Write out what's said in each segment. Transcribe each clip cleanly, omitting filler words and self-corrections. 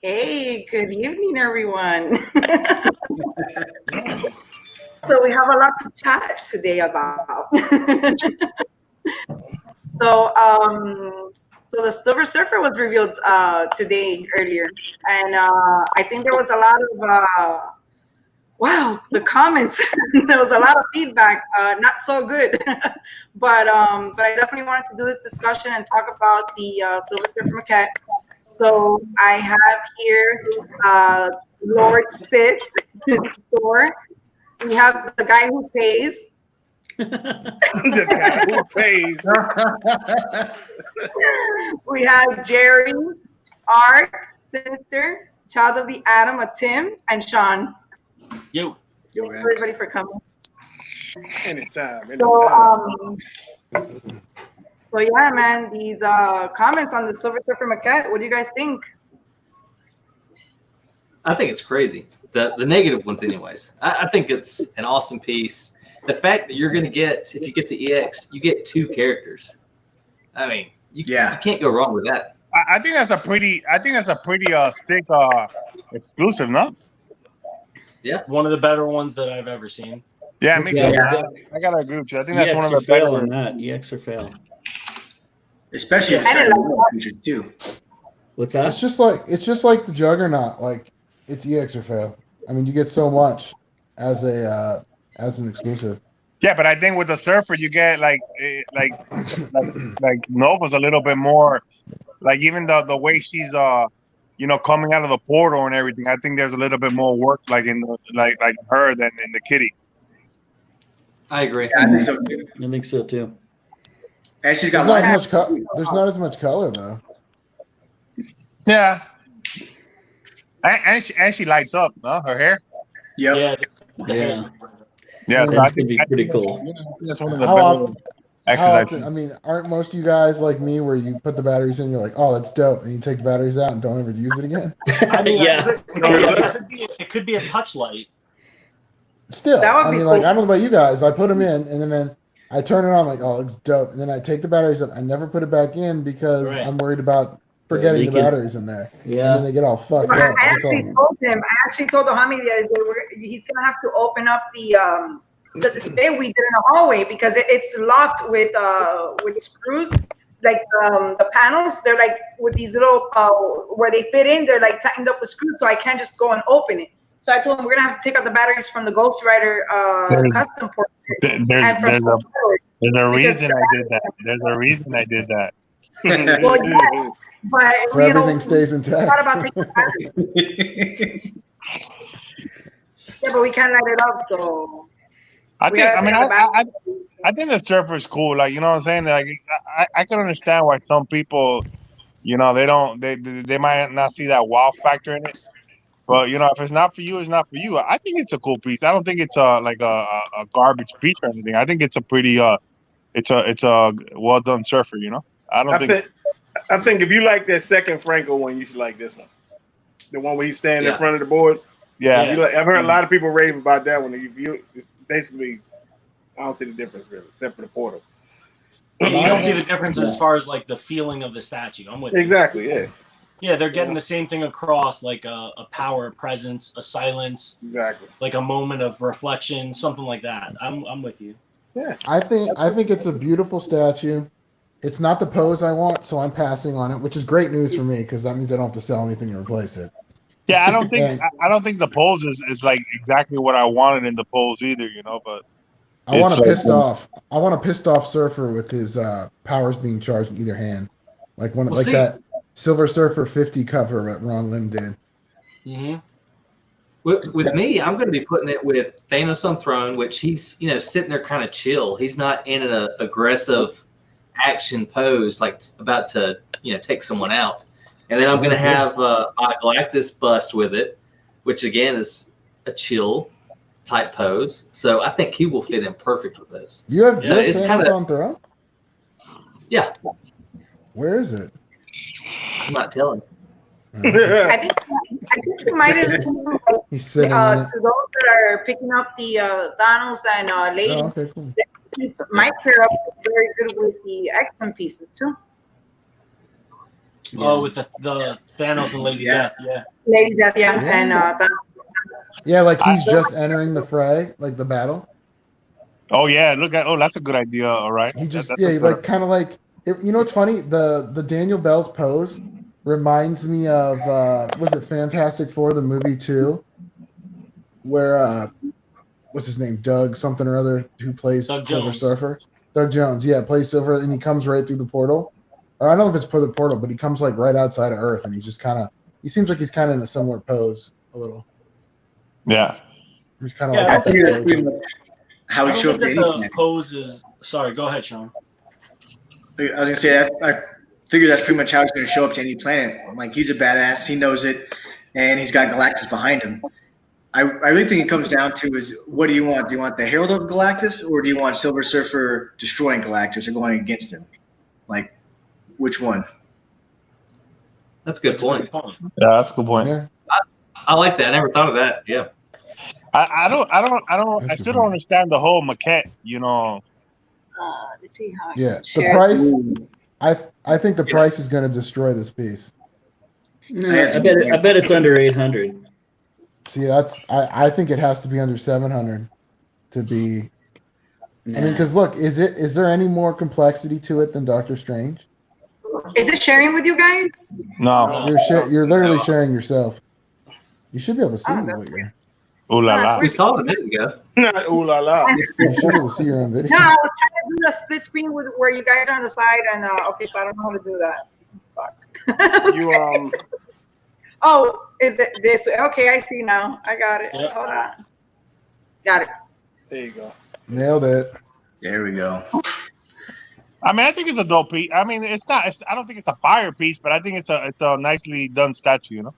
Hey, good evening, everyone. Yes. So we have a lot to chat today about. so, so the Silver Surfer was revealed today earlier, and I think there was a lot of wow, the comments. There was a lot of feedback, not so good, but I definitely wanted to do this discussion and talk about the Silver Surfer maquette. So I have here Lord Sith Thor. We have the guy who pays. The guy who pays. We have Jerry, Ark, Sinister, Child of the Atom, a Tim, and Sean. Yo. Thanks everybody for coming. Anytime. So, so yeah, man, these comments on the Silver Surfer maquette. What do you guys think? I think it's crazy. The negative ones, anyways. I think it's an awesome piece. The fact that you're going to get, if you get the EX, you get 2 characters. I mean, you can't go wrong with that. I think that's a pretty sick exclusive, no? Yeah, one of the better ones that I've ever seen. Yeah, me too. I gotta agree with you. I think that's one of the better on that. EX or fail. Especially if it's starting to feature too. What's that? It's just like the Juggernaut. Like it's EX or fail. I mean, you get so much as an exclusive. Yeah, but I think with the Surfer, you get like Nova's a little bit more. Like even the way she's coming out of the portal and everything. I think there's a little bit more work like in the, like her than in the Kitty. I agree. Yeah, I think so too. I think so too. And she's There's got not as much there's not as much color though. Yeah. And she lights up, no? Her hair. Yep. Yeah. That's gonna be pretty cool. That's one of the How better often, I mean, aren't most of you guys like me where you put the batteries in, you're like, oh, that's dope, and you take the batteries out and don't ever use it again? I mean, Yeah. it could be a touch light. Still, That would I be mean, cool. like, I don't know about you guys. I put them in, and then I turn it on, like, oh, it looks dope. And then I take the batteries out. I never put it back in because Right. I'm worried about forgetting the leaking. batteries in there. Yeah. And then they get all fucked I up. That's actually all. told him. I actually told Ohami the other day he's gonna have to open up the display we did in the hallway because it's locked with screws. Like the panels, they're like with these little where they fit in. They're like tightened up with screws, so I can't just go and open it. So I told him we're gonna have to take out the batteries from the Ghost Rider custom port. There's a reason I did that. There's a reason I did that. Well, yeah, but So everything stays intact. thought about taking the batteries. Yeah, but we can't light it up, so. I think the Surfer is cool. Like, you know what I'm saying? Like, I can understand why some people, they might not see that wow factor in it. But if it's not for you, it's not for you. I think it's a cool piece. I don't think it's a garbage piece or anything. I think it's a pretty it's a well done Surfer. I think if you like that second Franco one, you should like this one. The one where he's standing in front of the board. Yeah. I've heard a lot of people rave about that one. It's basically, I don't see the difference really, except for the portal. You don't see the difference as far as like the feeling of the statue. I'm with you. Exactly. Yeah. Yeah, they're getting the same thing across, like a power, a presence, a silence, exactly, like a moment of reflection, something like that. I'm with you. Yeah. I think it's a beautiful statue. It's not the pose I want, so I'm passing on it, which is great news for me because that means I don't have to sell anything to replace it. Yeah, I don't think the pose is like exactly what I wanted in the pose either, but I want a pissed off Surfer with his powers being charged in either hand. Like that Silver Surfer 50 cover that Ron Lim did. Mm-hmm. With me, I'm going to be putting it with Thanos on throne, which he's sitting there kind of chill. He's not in an aggressive action pose like about to take someone out. And then I'm going to have my Galactus bust with it, which again is a chill type pose. So I think he will fit in perfect with those. You have it's Thanos on throne? Yeah. Where is it? I'm not telling. I think he might have. He's sitting to those that are picking up the Thanos and Lady, okay, cool. Might pair up very good with the X-Men pieces too. Oh, with the Thanos and Lady Yeah. Death, yeah. Lady Death, yeah, Yeah. and Yeah, like he's just entering the fray, like the battle. Oh yeah, that's a good idea. All right. He just That's yeah, a he good- like kind of like you know what's funny? The Daniel Bell's pose reminds me of was it Fantastic Four the movie 2, where what's his name, Doug something or other, who plays Doug Silver Jones. Surfer. Doug Jones, yeah, plays Silver, and he comes right through the portal. Or I don't know if it's for the portal, but he comes like right outside of Earth, and he seems like he's kind of in a similar pose a little. Yeah. He's kind of Yeah, like I with figured that that's pretty pose. much how I he don't showed think up to that the anything. pose is. Sorry, go ahead, Sean. I was gonna say that I figured that's pretty much how he's gonna show up to any planet. Like he's a badass, he knows it, and he's got Galactus behind him. I really think it comes down to is what do you want? Do you want the Herald of Galactus, or do you want Silver Surfer destroying Galactus or going against him? Like, which one? That's a good That's a good point. Yeah, that's a good point. Yeah, I like that. I never thought of that. Yeah. I That's still good. don't understand the whole maquette. You know. let's see how I yeah. can The share. price, I think the price is going to destroy this piece. No, I bet it's under 800. See, I think it has to be under 700 to be. I mean, because look, is there any more complexity to it than Doctor Strange? Is it sharing with you guys? No. You're literally sharing yourself. You should be able to see Oh, that's what you're. Ooh la That's la. We saw it a minute ago. Ooh la la. You should be able to see your own video. No, I was trying to do a split screen with where you guys are on the side, and okay, so I don't know how to do that. Fuck. You Oh, is it this? Okay, I see now. I got it. Yep. Hold on. Got it. there you go. Nailed it. There we go. I mean, I think it's a dope piece. I mean, it's not. I don't think it's a fire piece, but I think it's a nicely done statue. You know.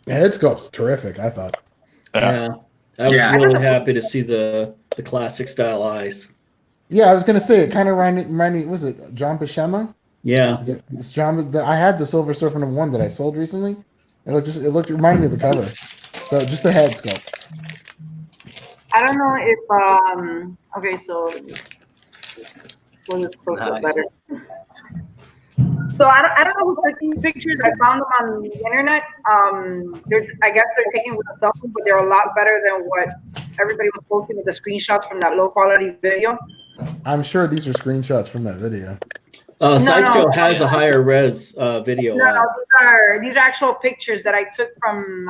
The head sculpt's terrific, I thought. Yeah. I was Yeah. really happy to see the classic style eyes. Yeah, I was gonna say it kind of reminded me. Was it John Buscema? Yeah. Is it, it's John. I had the Silver Surfer #1 that I sold recently. It reminded me of the cover. So just the head sculpt. I don't know if okay, so we'll just close it Nice. better. So I don't know who took these pictures. I found them on the internet. I guess they're taken with a cell phone, but they're a lot better than what everybody was posting with the screenshots from that low quality video. I'm sure these are screenshots from that video. Sideshow has a higher res video. No, app. these are actual pictures that I took from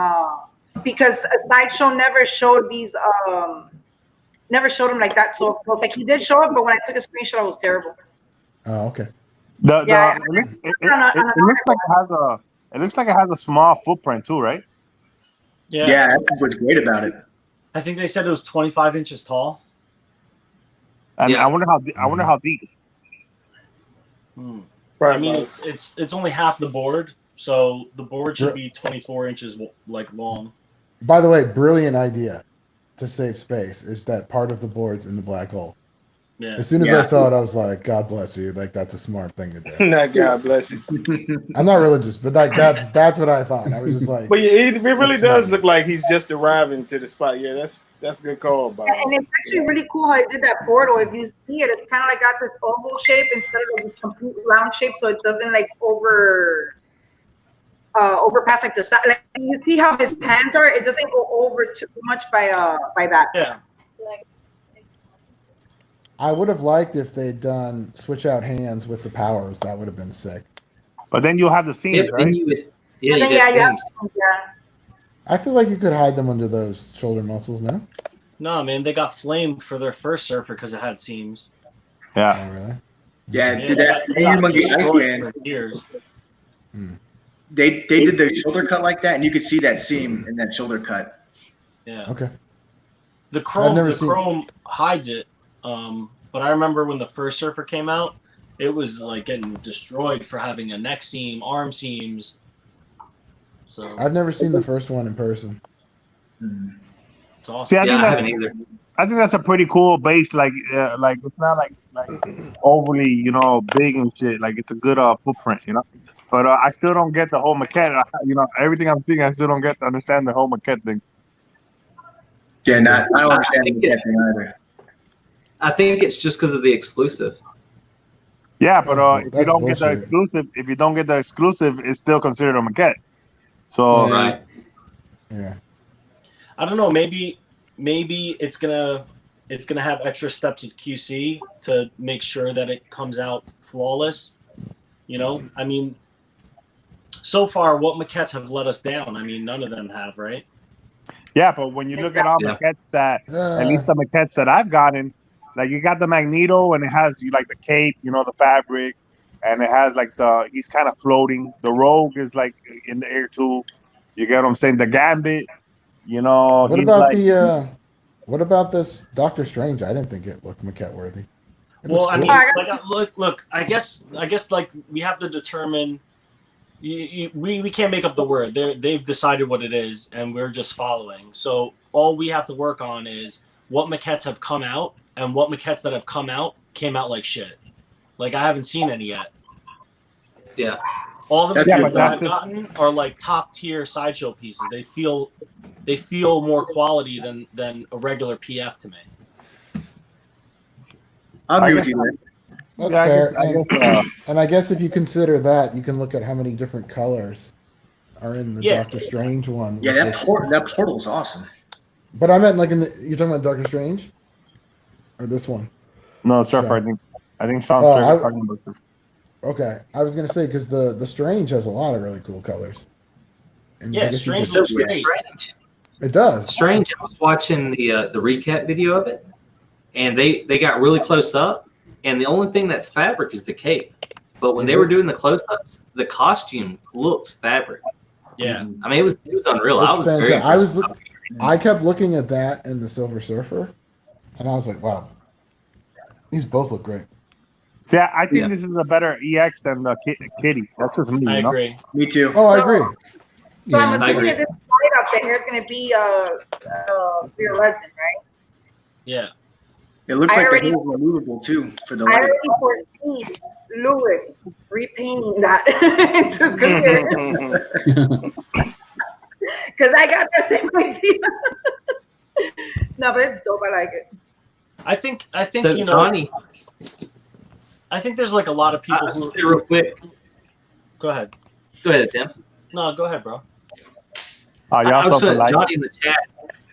because Sideshow never showed these never showed them like that. So it was like he did show it, but when I took a screenshot, it was terrible. Oh, okay. Yeah, It looks like it has a small footprint too, right? Yeah, that's what's great about it. I think they said it was 25 inches tall. And Yeah. I wonder how deep. Hmm. Right, I mean, Mike. it's only half the board, so the board should be 24 inches like long. By the way, brilliant idea to save space is that part of the board's in the black hole. Yeah. As soon as Yeah. I saw it, I was like, God bless you. Like, that's a smart thing to do. Nah, God bless you. I'm not religious, but like that's what I thought. I was just like, But yeah, it really That's does smart. look like he's just arriving to the spot. Yeah, that's a good call, Bob. And it's actually really cool how I did that portal. If you see it, it's kind of like got this oval shape instead of like a complete round shape, so it doesn't like overpass like the side. Like you see how his hands are, it doesn't go over too much by that. Yeah. I would have liked if they'd done switch out hands with the powers. That would have been sick. But then you'll have the seams, Then right? you would, But you then, get yeah, seams. I feel like you could hide them under those shoulder muscles, no? No, man, they got flamed for their first surfer because it had seams. Yeah. Oh, really? Yeah, Yeah, did that they got Monkey destroyed Iceman? for years. They did the shoulder cut like that, and you could see that seam in that shoulder cut. Yeah. Okay. The chrome never seen- chrome hides it. But I remember when the first surfer came out, it was like getting destroyed for having a neck seam, arm seams. So I've never seen the first one in person. it's awesome. See, I Yeah, think I that, haven't either. I think that's a pretty cool base. Like it's not like overly, big and shit. Like it's a good footprint, But I still don't get the whole maquette. Everything I'm seeing, I still don't get to understand the whole maquette thing. Yeah, I don't understand think that it's- thing either. I think it's just because of the exclusive. Yeah, but if you That's don't get the bullshit. exclusive, it's still considered a maquette. So Right. Yeah. I don't know. Maybe it's gonna have extra steps at QC to make sure that it comes out flawless. You know, I mean, so far, what maquettes have let us down? I mean, none of them have, right? yeah, but when you look at all Yeah. maquettes that, at least the maquettes that I've gotten, like you got the Magneto and it has you like the cape, the fabric, and it has like he's kind of floating. The Rogue is like in the air too. You get what I'm saying? The Gambit, What he's about like, what about this Doctor Strange? I didn't think it looked maquette worthy. It Well, looks I cool. mean, look. I guess, like we have to determine. We can't make up the word. They've decided what it is, and we're just following. So all we have to work on is what maquettes have come out, and what maquettes that have come out came out like shit. Like I haven't seen any yet. Yeah. All the That's maquettes good. that I've That's just- gotten are like top tier sideshow pieces. They feel more quality than a regular PF to me. I'll agree I with you there. That's Yeah, I fair. guess, And I guess if you consider that, you can look at how many different colors are in the Yeah. Doctor Strange one. Yeah, which that portal's awesome. But I meant like you're talking about Doctor Strange, or this one. no, Surfer. Sure. I think Sean Oh, Surfer's talking about Surfer. Okay, I was gonna say because the Strange has a lot of really cool colors. And I Yeah, guess you Strange could- So looks it's great. strange. It does. Strange. I was watching the recap video of it, and they got really close up, and the only thing that's fabric is the cape. But when they were doing the close-ups, the costume looked fabric. Yeah. I mean, it was unreal. It's I was very fantastic. I was impressed. I kept looking at that and the Silver Surfer, and I was like, wow, these both look great. See, I think Yeah. this is a better EX than the Kitty. That's just me. I you know? agree. Me too. Oh, I agree. So I'm Yeah. assuming agree. that this light up there is going to be real resin, right? Yeah. It looks I like already- the hood's removable too for the I light. already foresee Lewis repainting that into clear because I got the same idea. No, but it's dope. I like it. I think So you know. Johnny, I think there's like a lot of people I'll who. just say real quick. Go ahead. Go ahead, Tim. No, go ahead, bro. Oh, y'all I was saw the going light? Johnny in the chat.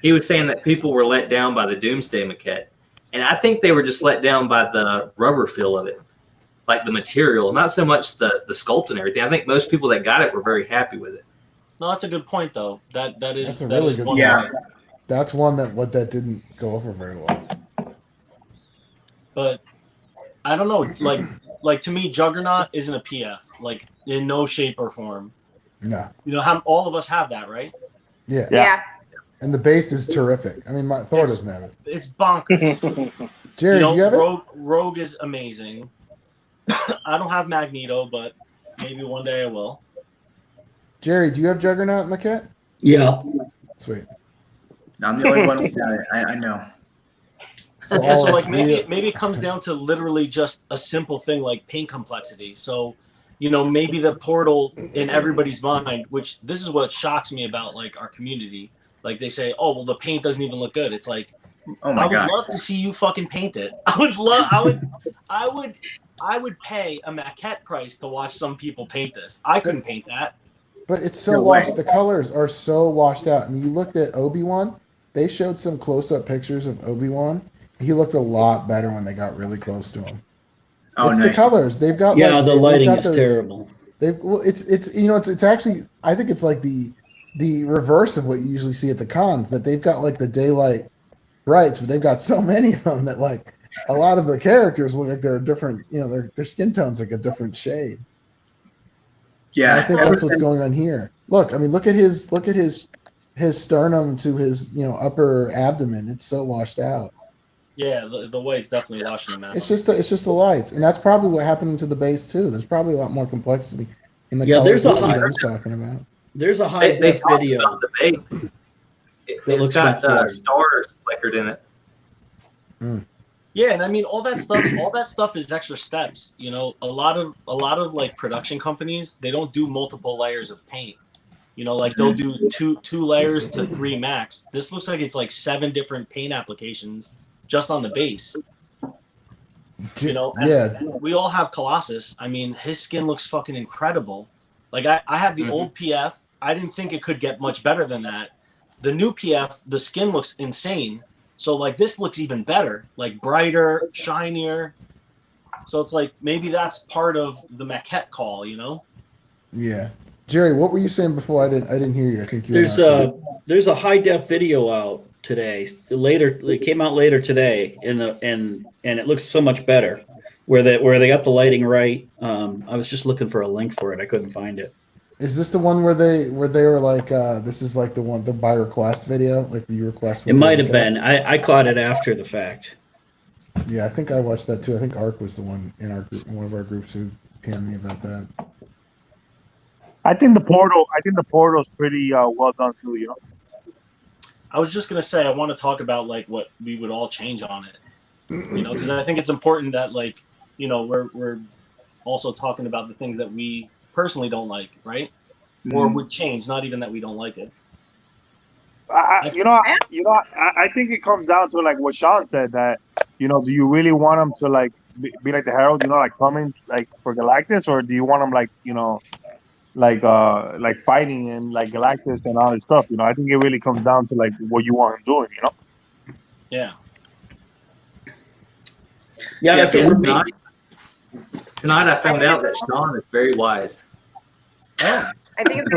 He was saying that people were let down by the Doomsday maquette, and I think they were just let down by the rubber feel of it, like the material, not so much the sculpt and everything. I think most people that got it were very happy with it. No, that's a good point though. That is That's a that really is good one point. Yeah. That's one that didn't go over very well. But I don't know. Like to me, Juggernaut isn't a PF. Like in no shape or form. No. You know how all of us have that, right? Yeah. Yeah. And the base is terrific. I mean, Thor It's- doesn't have it. It's bonkers. Jerry, do you have it? Rogue is amazing. I don't have Magneto, but maybe one day I will. Jerry, do you have Juggernaut maquette? Yeah. Sweet. I'm the only one without it. I know. So, Yeah, so all like three- maybe it comes down to literally just a simple thing like paint complexity. So, you know, maybe the portal in everybody's mind, which this is what shocks me about like our community. Like they say, oh well, the paint doesn't even look good. It's like Oh my I would god. love to see you fucking paint it. I would pay a maquette price to watch some people paint this. I couldn't paint that. But it's so No way. washed. The colors are so washed out. I mean, you looked at Obi-Wan. They showed some close-up pictures of Obi-Wan. He looked a lot better when they got really close to him. Oh, It's the nice. colors. They've got Yeah, like, the they've lighting got is those- terrible. Well, it's you know it's actually I think it's like the reverse of what you usually see at the cons, that they've got like the daylight brights, but they've got so many of them that like a lot of the characters look like they're different. You know, their skin tone's like a different shade. And I Yeah. think that's what's going on here. Look, I mean, look at his sternum to his upper abdomen. It's so washed out. Yeah, the white's definitely washing them out. It's just the lights, and that's probably what happened to the base too. There's probably a lot more complexity in the Yeah, colors there's a that high- I was talking about. There's a high They def talked video. about the base. That It's looks got spectacular. stars flickered in it. Yeah, and I mean all that stuff is extra steps. You know, a lot of like production companies, they don't do multiple layers of paint. You know, like they'll do two layers to 3 max. This looks like it's like 7 different paint applications just on the base. You know, and Yeah. we all have Colossus. I mean, his skin looks fucking incredible. Like I have the old PF. I didn't think it could get much better than that. The new PF, the skin looks insane. So like this looks even better, like brighter, shinier. So it's like maybe that's part of the maquette call, you know? Yeah. Jerry, what were you saying before? I didn't hear you. I think you. There's a high def video out today. It came out later today, and it looks so much better. Where they got the lighting right. I was just looking for a link for it. I couldn't find it. Is this the one where they were like, this is like the by request video, like the request? It might have been. I caught it after the fact. Yeah, I think I watched that too. I think Ark was the one in our group, in one of our groups, who panned me about that. I think the portal's pretty well done too. You know. I was just gonna say I want to talk about like what we would all change on it. You know, because I think it's important that like, you know, we're also talking about the things that we personally don't like, right? Or would change, not even that we don't like it. I think it comes down to like what Sean said, that, you know, do you really want them to like be like the Herald, you know, like coming like for Galactus, or do you want them like, you know, like fighting and like Galactus and all this stuff? You know, I think it really comes down to like what you want him doing, you know? Yeah. Yeah, Yeah, for me- tonight I found out that Sean is very wise. I think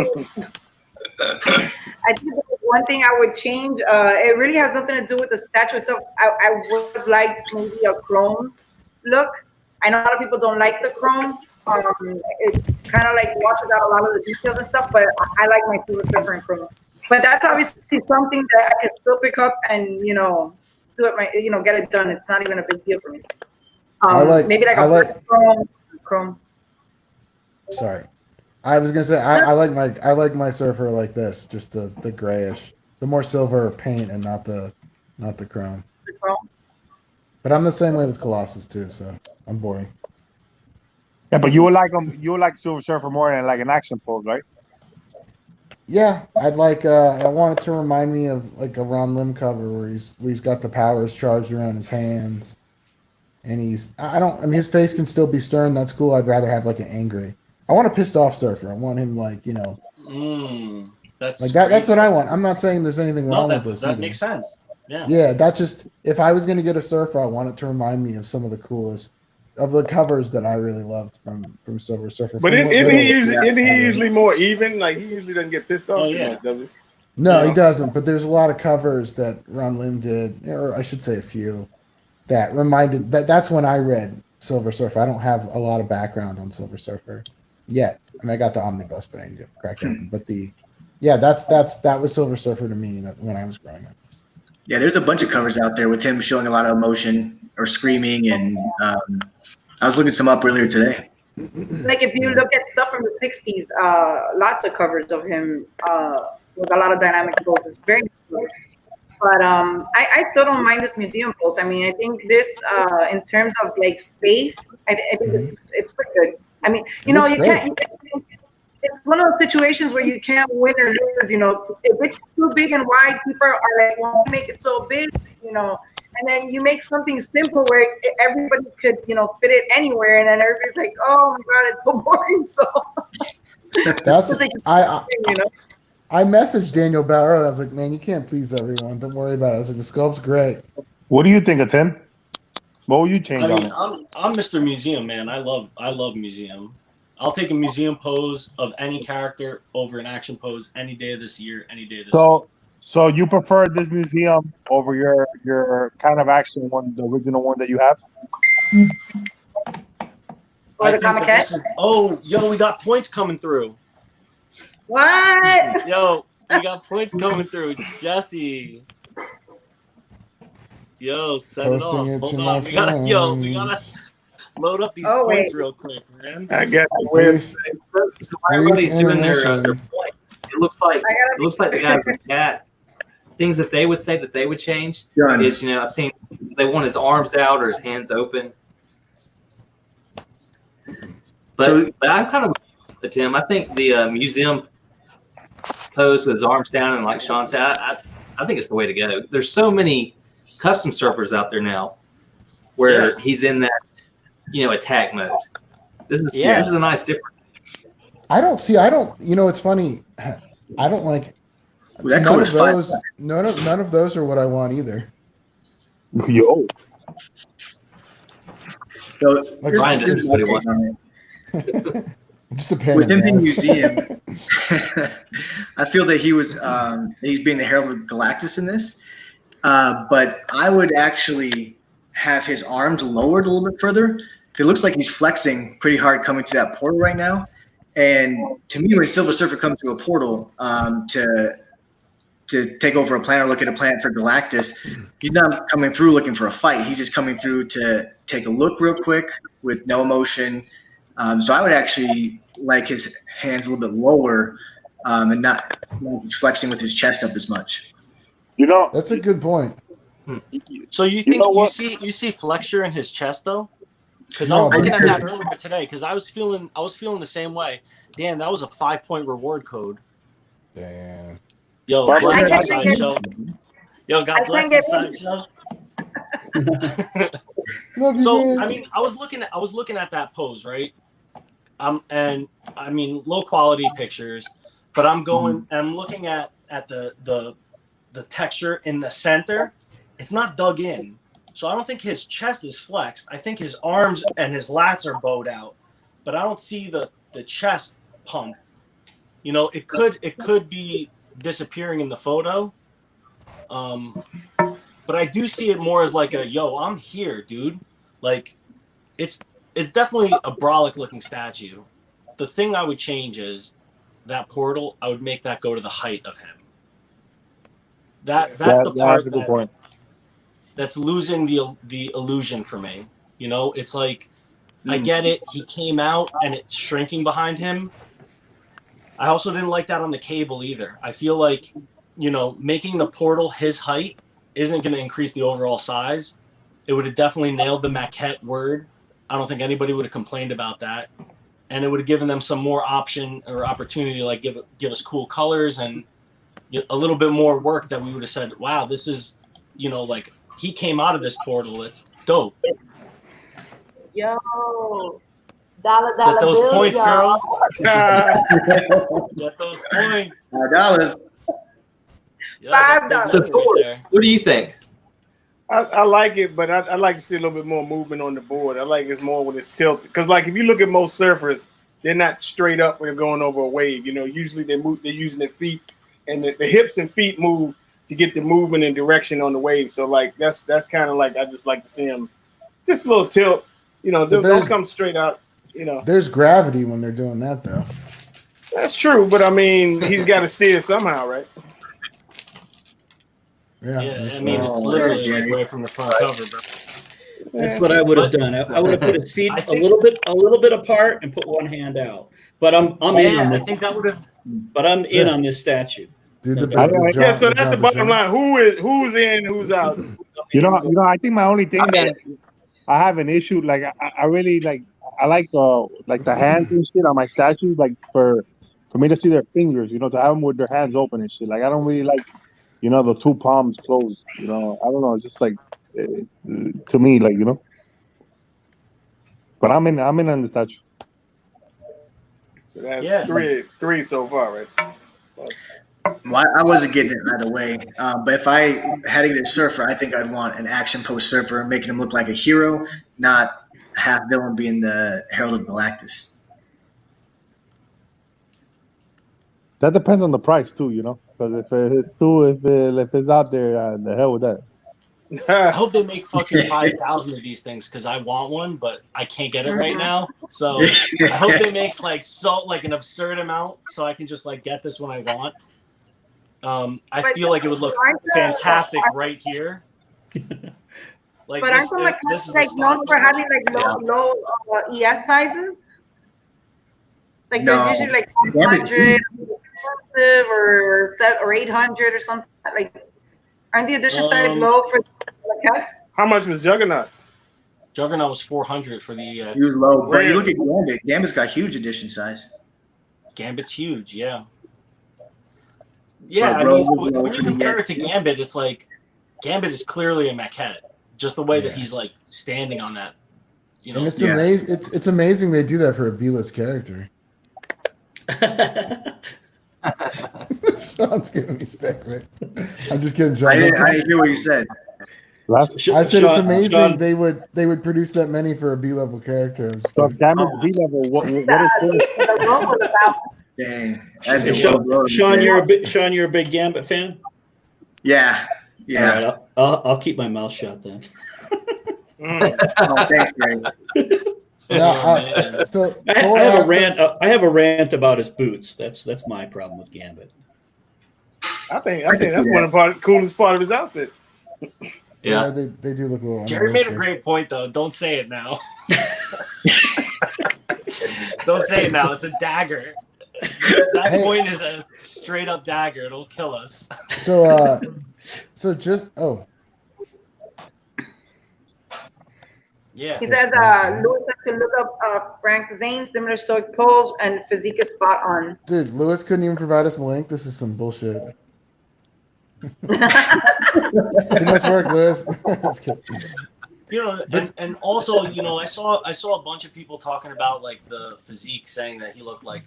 I think one thing I would change, it really has nothing to do with the statue itself. I would have liked maybe a chrome look. I know a lot of people don't like the chrome. It kind of like washes out a lot of the details and stuff, but I like my Silver Surfer in chrome. But that's obviously something that I can still pick up and, you know, do it get it done. It's not even a big deal for me. Maybe like chrome. Sorry, I was gonna say I like my Surfer like this, just the grayish, the more silver paint and not the chrome. But I'm the same way with Colossus too, so I'm boring. Yeah, but you would like Silver Surfer more than like an action pose, right? Yeah, I'd like. I want it to remind me of like a Ron Lim cover where he's got the powers charged around his hands, and his face can still be stern. That's cool. I'd rather have like an angry. I want a pissed off Surfer. I want him like, you know. That's like that. That's what I want. I'm not saying there's anything wrong with this. That makes sense. Yeah. Yeah, that just, if I was gonna get a Surfer, I want it to remind me of some of the coolest of the covers that I really loved from Silver Surfer. But isn't he usually more even? Like, he usually doesn't get pissed off, does he? No, he doesn't. But there's a lot of covers that Ron Lim did, or I should say a few, that reminded that's when I read Silver Surfer. I don't have a lot of background on Silver Surfer yet. I mean, I got the omnibus, but I didn't get cracked open. But that was Silver Surfer to me when I was growing up. Yeah, there's a bunch of covers out there with him showing a lot of emotion or screaming, and I was looking some up earlier today. Like if you look at stuff from the 60s, lots of covers of him with a lot of dynamic poses. Very good. But I still don't mind this museum pose. I mean, I think this, in terms of like space, I think it's pretty good. I mean, you know, you can't. It's one of those situations where you can't win or lose. You know, if it's too big and wide, people are like, "Well, make it so big," you know. And then you make something simple where everybody could, you know, fit it anywhere, and then everybody's like, "Oh my god, it's so boring." So that's like, I messaged Daniel Bell earlier. I was like, "Man, you can't please everyone. Don't worry about it." I was like, "The sculpt's great." What do you think of Tim? What will you change I mean, on it? I'm Mr. Museum, man. I love museum. I'll take a museum pose of any character over an action pose any day of this year, any day of this week. So you prefer this museum over your kind of action one, the original one that you have? Or the comic head? We got points coming through. What? Yo, we got points coming through. Jesse. Yo, set it off. Hold on. We gotta load up these points real quick, man. I got so everybody's doing their points. It looks like the guy with the cat. Things that they would say that they would change is, you know, I've seen they want his arms out or his hands open. But I'm kind of with Tim. I think the museum pose with his arms down and like Sean said, I think it's the way to go. There's so many custom surfers out there now where Yeah. he's in that, attack mode. This is Yeah. this is a nice difference. I don't. You know, it's funny. I don't like Ooh, that none code of is fine. those. None of those are what I want either. Yo, So Like, here's- Brian here's doesn't my really take want- on it. Just a pain With in him the being ass. museum, I feel that he's being the Herald of Galactus in this. But I would actually have his arms lowered a little bit further. It looks like he's flexing pretty hard coming to that portal right now. And to me, when Silver Surfer comes to a portal to take over a planet or look at a planet for Galactus, he's not coming through looking for a fight. He's just coming through to take a look real quick with no emotion. So I would actually like his hands a little bit lower and not he's flexing with his chest up as much. you know, That's a good point. So you think know you what? see flexure in his chest though? Because No, I was looking at because- that earlier today. Because I was feeling the same way. Dan, that was a 5-point reward code. Damn. Yo, But bless I you, can't Sideshow. Yo, God I bless can't you, get- Sideshow. Love you, So man. I mean, I was looking at that pose, right? And I mean, low quality pictures, but I'm looking at the texture in the center. It's not dug in, so I don't think his chest is flexed. I think his arms and his lats are bowed out, but I don't see the chest pumped. You know, it could be disappearing in the photo, but I do see it more as like a yo, I'm here, dude. Like, it's definitely a brolic looking statue. The thing I would change is that portal. I would make that go to the height of him. That's the part that's a good point. that's losing the illusion for me. You know, it's like I get it. He came out and it's shrinking behind him. I also didn't like that on the cable either. I feel like, you know, making the portal his height isn't going to increase the overall size. It would have definitely nailed the maquette word. I don't think anybody would have complained about that. And it would have given them some more option or opportunity, like give us cool colors and a little bit more work that we would have said, wow, this is, you know, like he came out of this portal. It's dope. Yo, dollar Get those bills, points, y'all. girl. Get those points. $5. Yeah, $5. that's So, big money right there. What do you think? I like it, but I like to see a little bit more movement on the board. I like it's more when it's tilted. Because, like, if you look at most surfers, they're not straight up when they're going over a wave. You know, usually they're using their feet, and the hips and feet move to get the movement and direction on the wave. So, like, that's kind of like I just like to see them just a little tilt. You know, don't come straight out. You know, There's gravity when they're doing that, though. that's true. But I mean, he's got to steer somehow, right? Yeah. Yeah, I mean, it's literally like right from the front cover, bro. That's what I would have done. I would have put his feet I a think- little bit apart and put one hand out. But I'm in Yeah, on I this. think that would have. But I'm in on this statue. Dude, the I- jump- Yeah. So that's the jump is bottom jump. line. Who's in? Who's out? You know. I think my only thing that I have an issue, like I really like the hands and shit on my statues, like for me to see their fingers, you know, to have them with their hands open and shit. Like I don't really like, you know, the two palms closed. You know, I don't know. It's just like to me, like, you know. But I'm in on the statue. So that's Yeah. three so far, right? Well, I wasn't getting it either way. But if I had to get a surfer, I think I'd want an action post surfer, making him look like a hero, not half villain being the Herald of Galactus. That depends on the price too, you know. Because if it's out there, the hell with that. I hope they make fucking 5,000 of these things because I want one, but I can't get it right now. So I hope they make like an absurd amount so I can just like get this when I want. I But feel like it would look aren't the- fantastic right here. Like But aren't some this mechanics is the like known spot for for it. having like low ES sizes? Like there's No. usually like Yeah, but- 100 or 800 or something. Like, aren't the edition size low for the cats? How much was Juggernaut? Juggernaut was 400 for the He was low. But Really? you look at Gambit. Gambit's got huge edition size. Gambit's huge, yeah. Yeah, I Bro, mean, bro, when you bro, compare yeah. it to Gambit, it's like Gambit is clearly a maquette. just the way that Yeah. he's like standing on that. You know, And it's Yeah. amazing. It's amazing they do that for a B-list character. Sean's giving me stick, right? I'm just kidding, Sean. I didn't hear what you said. That's I said it's Sean- amazing Sean- they would produce that many for a B-level character. I'm just so kidding. Gambit's B level. What is this? The room was about Dang. That's Hey, a Sean, low blow. Sean, you're a big Gambit fan. Yeah. Yeah. All right, I'll keep my mouth shut then. Mm. Oh, thanks, Greg. Now, so I Thor have a asked rant. us- I have a rant about his boots. That's my problem with Gambit. I think that's one of the coolest part of his outfit. Yeah. they do look a little. Jerry made a unrealistic. great point though. Don't say it now. Don't say it now. It's a dagger. That Hey. point is a straight up dagger. It'll kill us. So just Yeah. He says Lewis has to look up Frank Zane, similar stoic pose, and physique is spot on. dude, Lewis couldn't even provide us a link. This is some bullshit. It's too much work, Lewis. Just kidding. You know, and also, you know, I saw a bunch of people talking about like the physique, saying that he looked like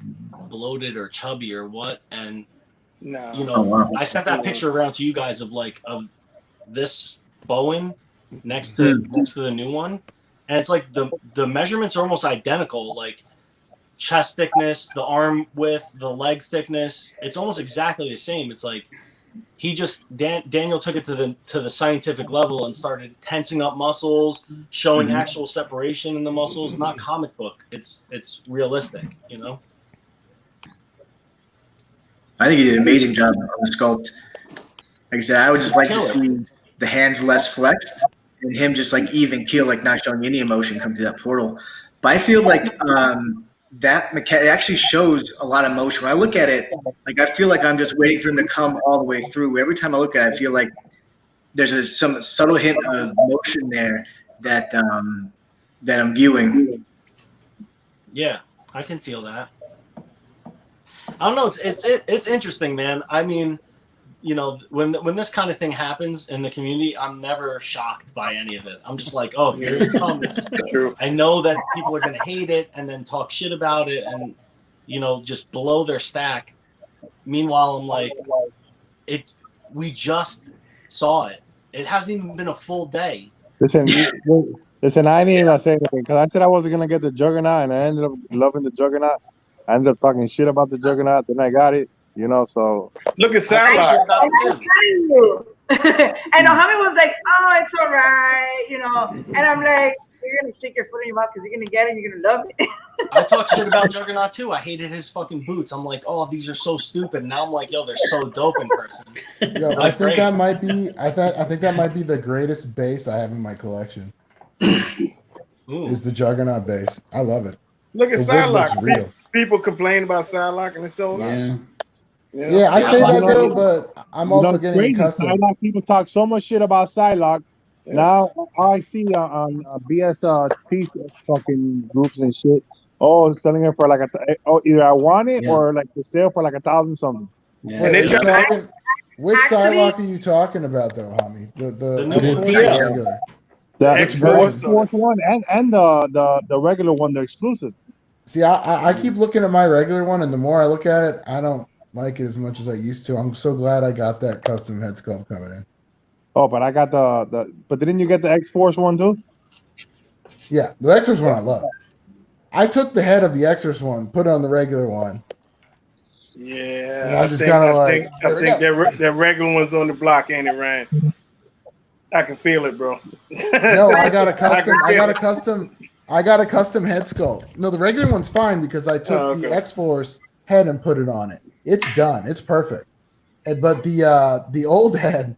bloated or chubby or what, and No. you know, Oh, wow. I sent that picture around to you guys of this Bowen next to the new one, and it's like the measurements are almost identical, like chest thickness, the arm width, the leg thickness. It's almost exactly the same. It's like he just Daniel took it to the scientific level and started tensing up muscles, showing actual separation in the muscles. Not comic book. It's realistic. You know. I think he did an amazing job on the sculpt. Like I said, I would just like to see the hands less flexed and him just like even keel, like not showing any emotion come through that portal. But I feel like that mechanic actually shows a lot of motion. When I look at it, like I feel like I'm just waiting for him to come all the way through. Every time I look at it, I feel like there's some subtle hint of motion there that that I'm viewing. Yeah, I can feel that. I don't know. It's interesting, man. I mean, you know, when this kind of thing happens in the community, I'm never shocked by any of it. I'm just like, oh, here it comes. True. I know that people are gonna hate it and then talk shit about it and, you know, just blow their stack. Meanwhile, I'm like, we just saw it. It hasn't even been a full day. Listen, I didn't even say anything because I said I wasn't gonna get the Juggernaut, and I ended up loving the Juggernaut. I ended up talking shit about the Juggernaut, then I got it. You know, so Look at I talked Psylocke. shit about it too. And Ohami was like, "Oh, it's all right," you know. And I'm like, "You're gonna stick your foot in your mouth because you're gonna get it. And you're gonna love it." I talked shit about Juggernaut too. I hated his fucking boots. I'm like, oh, these are so stupid. Now I'm like, yo, they're so dope in person. Yo, I Like, think great. that might be. I think that might be the greatest base I have in my collection. Ooh. Is the Juggernaut base? I love it. Look at The wood looks Psylocke. real. People complain about Psylocke and it's so Yeah. You know? Yeah, I say Yeah, that though, but I'm also getting crazy. accustomed. Psylocke, people talk so much shit about Psylocke. Yeah. Now all I see on BS t-shirt fucking groups and shit. Oh, selling it for like either I want it Yeah. or like for sale for like 1,000 something. Yeah. Wait, And are they you try- talking, which Actually- Psylocke are you talking about though, homie? The The new X-Force one. or Yeah. regular? The X-Force. X-Force one and the regular one, the exclusive. See, I keep looking at my regular one, and the more I look at it, I don't like it as much as I used to. I'm so glad I got that custom head sculpt coming in. Oh, but I got but didn't you get the X-Force one too? Yeah, the X-Force one I love. I took the head of the X-Force one, put it on the regular one. Yeah, And I'm just kinda like, I there we think that regular one's on the block, ain't it, Ryan? I can feel it, bro. No, I got a custom. can I got a feel custom. I got a custom head sculpt. No, the regular one's fine because I took Oh, okay. the X-Force head and put it on it. It's done. It's perfect. But the old head,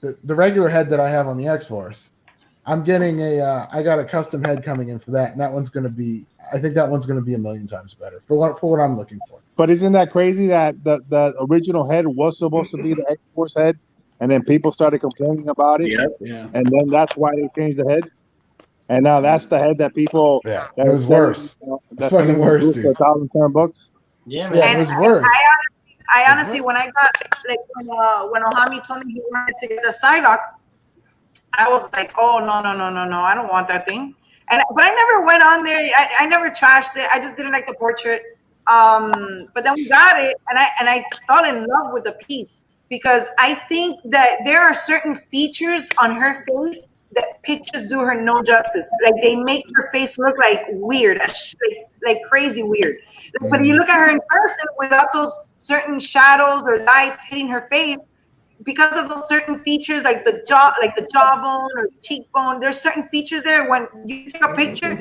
the regular head that I have on the X-Force, I'm getting I got a custom head coming in for that, and that one's gonna be. I think that one's gonna be a million times better for what I'm looking for. But isn't that crazy that the original head was supposed to be the X-Force head, and then people started complaining about it, Yep. Yeah. and then that's why they changed the head, and now that's the head that people. Yeah, that it was selling, worse. that's fucking selling worse, for dude. $1,007. Yeah, man. Yeah, it was worse. I honestly, when I got like when Ohami told me he wanted to get a Psylocke, I was like, oh no, I don't want that thing. But I never went on there. I never trashed it. I just didn't like the portrait. But then we got it, and I fell in love with the piece because I think that there are certain features on her face that pictures do her no justice. Like they make her face look like weird, like crazy weird. But you look at her in person without those certain shadows or lights hitting her face, because of those certain features, like the jawbone or the cheekbone. There's certain features there. When you take a picture,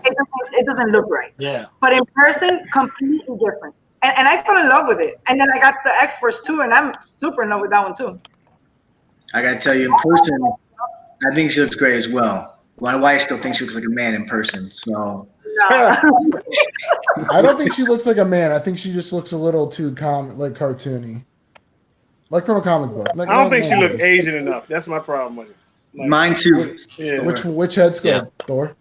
it doesn't look right. Yeah. But in person, completely different. And I fell in love with it. And then I got the X-Force 2, and I'm super in love with that one too. I gotta tell you, in person, I think she looks great as well. My wife still thinks she looks like a man in person. So Nah. I don't think she looks like a man. I think she just looks a little too cartoony, like from a comic book. Like, I don't think she looked Asian enough. That's my problem with it. Like, mine too. Yeah, Which head sculpt, Thor?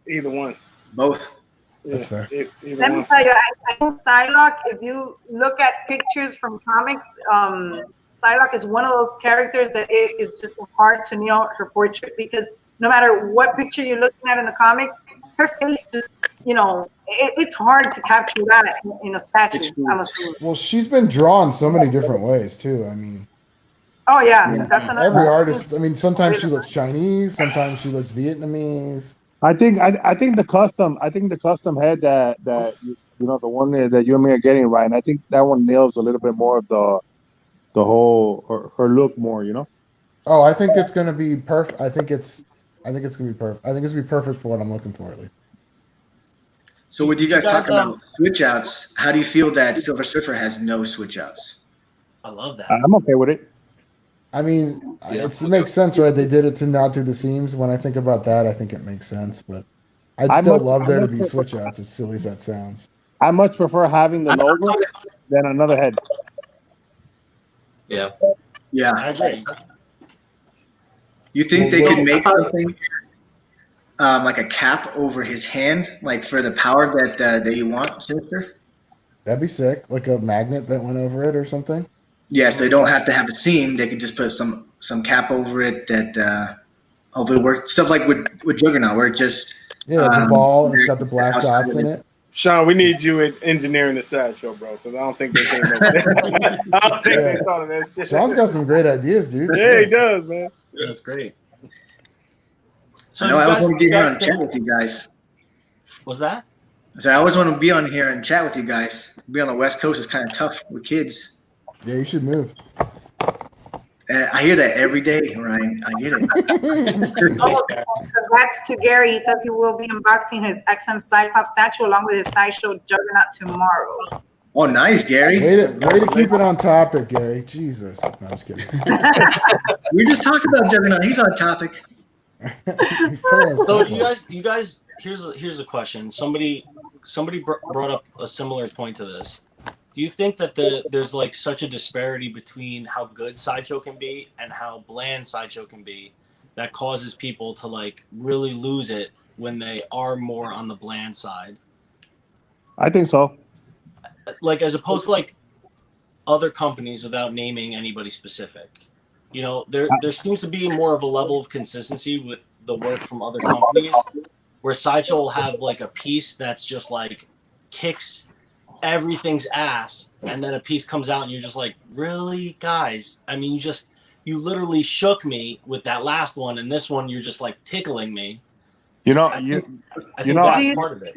either one. Both. Yeah, That's fair. Either Let me one. tell you, I think Psylocke, if you look at pictures from comics, Psylocke is one of those characters that it is just hard to nail her portrait, because no matter what picture you're looking at in the comics, her face just, it's hard to capture that in a statue, I'm assuming. Well, she's been drawn so many different ways too. I mean, Oh, yeah, that's another every artist. I mean, sometimes she looks Chinese, sometimes she looks Vietnamese. I think the custom head that the one that you and me are getting right, and I think that one nails a little bit more of the whole her look more. Oh, I think it's gonna be perfect. I think it's gonna be perfect. I think it's gonna be perfect for what I'm looking for, at least. So with you guys talking about switch outs, how do you feel that Silver Surfer has no switch outs? I love that. I'm okay with it. I mean, it makes sense, right? They did it to not do the seams. When I think about that, I think it makes sense. But I'd still love there to be switch outs, as silly as that sounds. I much prefer having the logo than another head. Yeah. Yeah. I agree. You think they could make something like a cap over his hand, like for the power that you want, Sinister? That'd be sick, like a magnet that went over it or something. Yes, they don't have to have a seam. They could just put some cap over it that hopefully works. Stuff like with Juggernaut, where it just it's a ball and it's got the black dots in it. Sean, we need you in engineering the sideshow, bro, because I don't think they came up with that. I don't think they thought of that shit. Sean's got some great ideas, dude. Yeah, he does, man. That's great. I always want to get here and chat with you guys. Was that? So I always want to be on here and chat with you guys. Be on the West Coast is kind of tough with kids. Yeah, you should move. I hear that every day, Ryan. I get it. Oh, congrats to Gary. He says he will be unboxing his XM Cyclops statue along with his sideshow Juggernaut tomorrow. Oh, nice, Gary. Way to keep it on topic, Gary. Jesus. No, I'm just kidding. We just talked about Juggernaut. He's on topic. So you guys, here's a question. Somebody brought up a similar point to this. Do you think that there's like such a disparity between how good Sideshow can be and how bland Sideshow can be that causes people to like really lose it when they are more on the bland side? I think so. Like as opposed to like other companies, without naming anybody specific. There seems to be more of a level of consistency with the work from other companies, where Sideshow will have like a piece that's just like kicks everything's ass, and then a piece comes out and you're just like, really, guys? I mean, you literally shook me with that last one, and this one you're just like tickling me. I think that's part of it.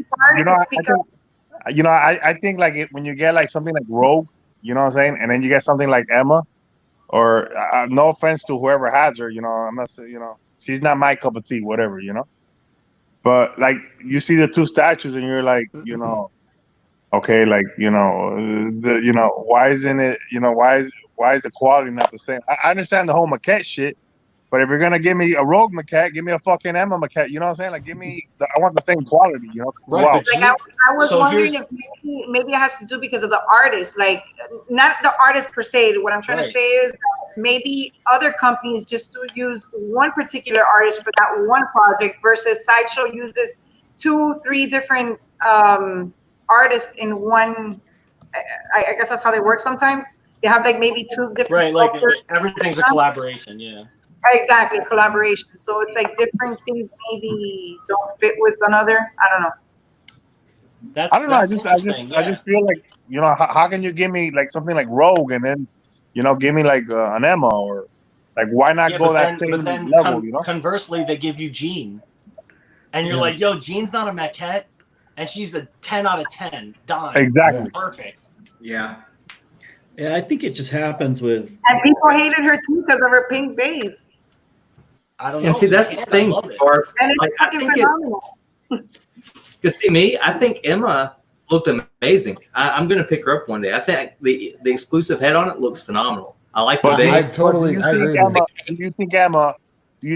I think like when you get like something like Rogue, you know what I'm saying, and then you get something like Emma, or no offense to whoever has her, I'm not saying, she's not my cup of tea, whatever, but like you see the two statues and you're like, okay, like why isn't it? Why is the quality not the same? I understand the whole maquette shit, but if you're gonna give me a Rogue maquette, give me a fucking Emma maquette. You know what I'm saying? Like, I want the same quality. Right. Wow. Like I was wondering if maybe it has to do because of the artist, like not the artist per se. What I'm trying to say is that maybe other companies just use one particular artist for that one project versus Sideshow uses 2-3 different artists in one. I guess that's how they work sometimes. They have like maybe 2 different like everything's a collaboration. Exactly, collaboration. So it's like different things maybe don't fit with another. I don't know. I don't know. That's interesting. I just feel like, you know, how can you give me like something like Rogue and then, you know, give me like an Emma, or like why not Yeah, go but that then, same but then level? You know, conversely, they give you Jean, and you're Yeah. like, yo, Jean's not a maquette, and she's a 10 out of 10. Dime. exactly. Perfect. Yeah. Yeah, I think it just happens with. And people hated her too because of her pink base. I don't know. And see, that's the Yeah, I thing, love it. Barb. And it's Like, I fucking think phenomenal. because see me, I think Emma looked amazing. I'm going to pick her up one day. I think the exclusive head on it looks phenomenal. I like the But base. but I agree. do you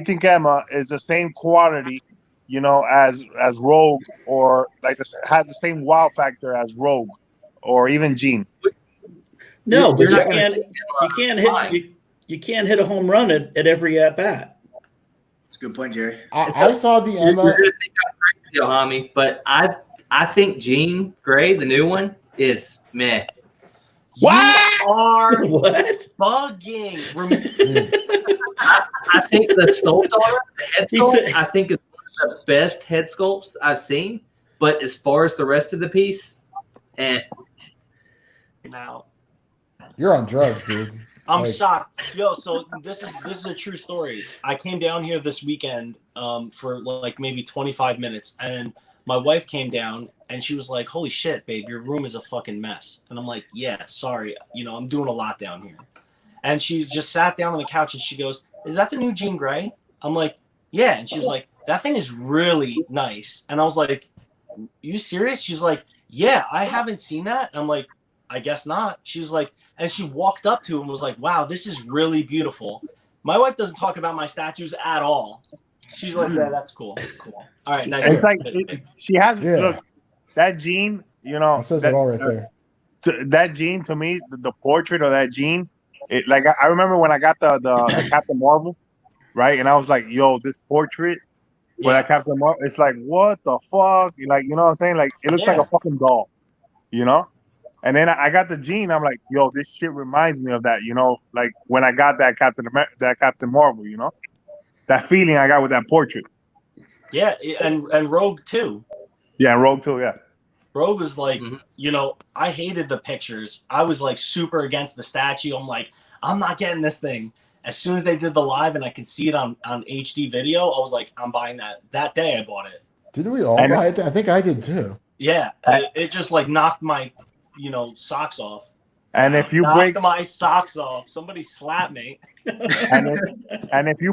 think Emma is the same quality, you know, as Rogue, or like has the same wow factor as Rogue, or even Jean? No, but You're you not gonna can't. see You can't hit. You can't hit a home run at every at bat. That's a good point, Jerry. I saw the You're Emma. going to think I'm crazy, Ohami, but I think Jean Grey, the new one, is meh. You are What? bugging. I think the sculpt on her, the head He sculpt, said- I think is one of the best head sculpts I've seen. But as far as the rest of the piece, Now, You're on drugs, dude. I'm Like- shocked. Yo, so this is a true story. I came down here this weekend for like maybe 25 minutes, and my wife came down and she was like, "Holy shit, babe, your room is a fucking mess." And I'm like, "Yeah, sorry. You know, I'm doing a lot down here." And she just sat down on the couch and she goes, "Is that the new Jean Grey?" I'm like, "Yeah." And she was like, "That thing is really nice." And I was like, "You serious?" She's like, "Yeah, I haven't seen that." And I'm like, "I guess not." She was like, and she walked up to him and was like, "Wow, this is really beautiful." My wife doesn't talk about my statues at all. She's like, "Yeah, that's cool. Cool. All right, nice." It's like she has Yeah. look that Jean, you know, That says it all right there. That Jean, to me, the portrait of that Jean, it like I remember when I got the Captain Marvel, right? And I was like, "Yo, this portrait for that Captain Marvel, it's like what the fuck?" Like, you know what I'm saying? Like, it looks like a fucking doll, you know. And then I got the Jean. I'm like, "Yo, this shit reminds me of that," you know, like when I got that Captain Marvel, you know, that feeling I got with that portrait. Yeah, and Rogue too. Yeah, and Rogue too. Yeah. Rogue was like, you know, I hated the pictures. I was like super against the statue. I'm like, I'm not getting this thing. As soon as they did the live and I could see it on HD video, I was like, I'm buying that. That day I bought it. Didn't we all buy it? I think I did too. Yeah, it just like knocked my, you know, socks off. And if you Knocked break my socks off, somebody slapped me. and if you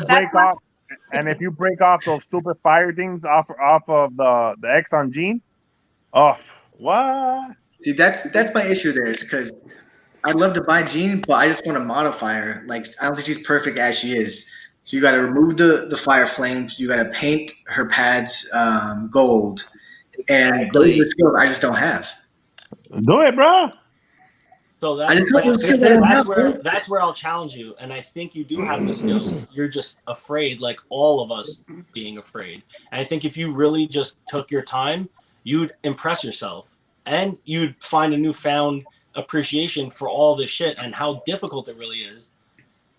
break off those stupid fire things off of the X on Jean, off what? See, that's my issue there. It's because I'd love to buy Jean, but I just want to modify her. Like, I don't think she's perfect as she is. So you got to remove the fire flames. You got to paint her pads gold, and those are the skills I just don't have. Do it, bro. So I just told you that's, to say that. that's where I'll challenge you, and I think you do have the skills. You're just afraid, like all of us being afraid. And I think if you really just took your time, you'd impress yourself, and you'd find a newfound appreciation for all this shit and how difficult it really is.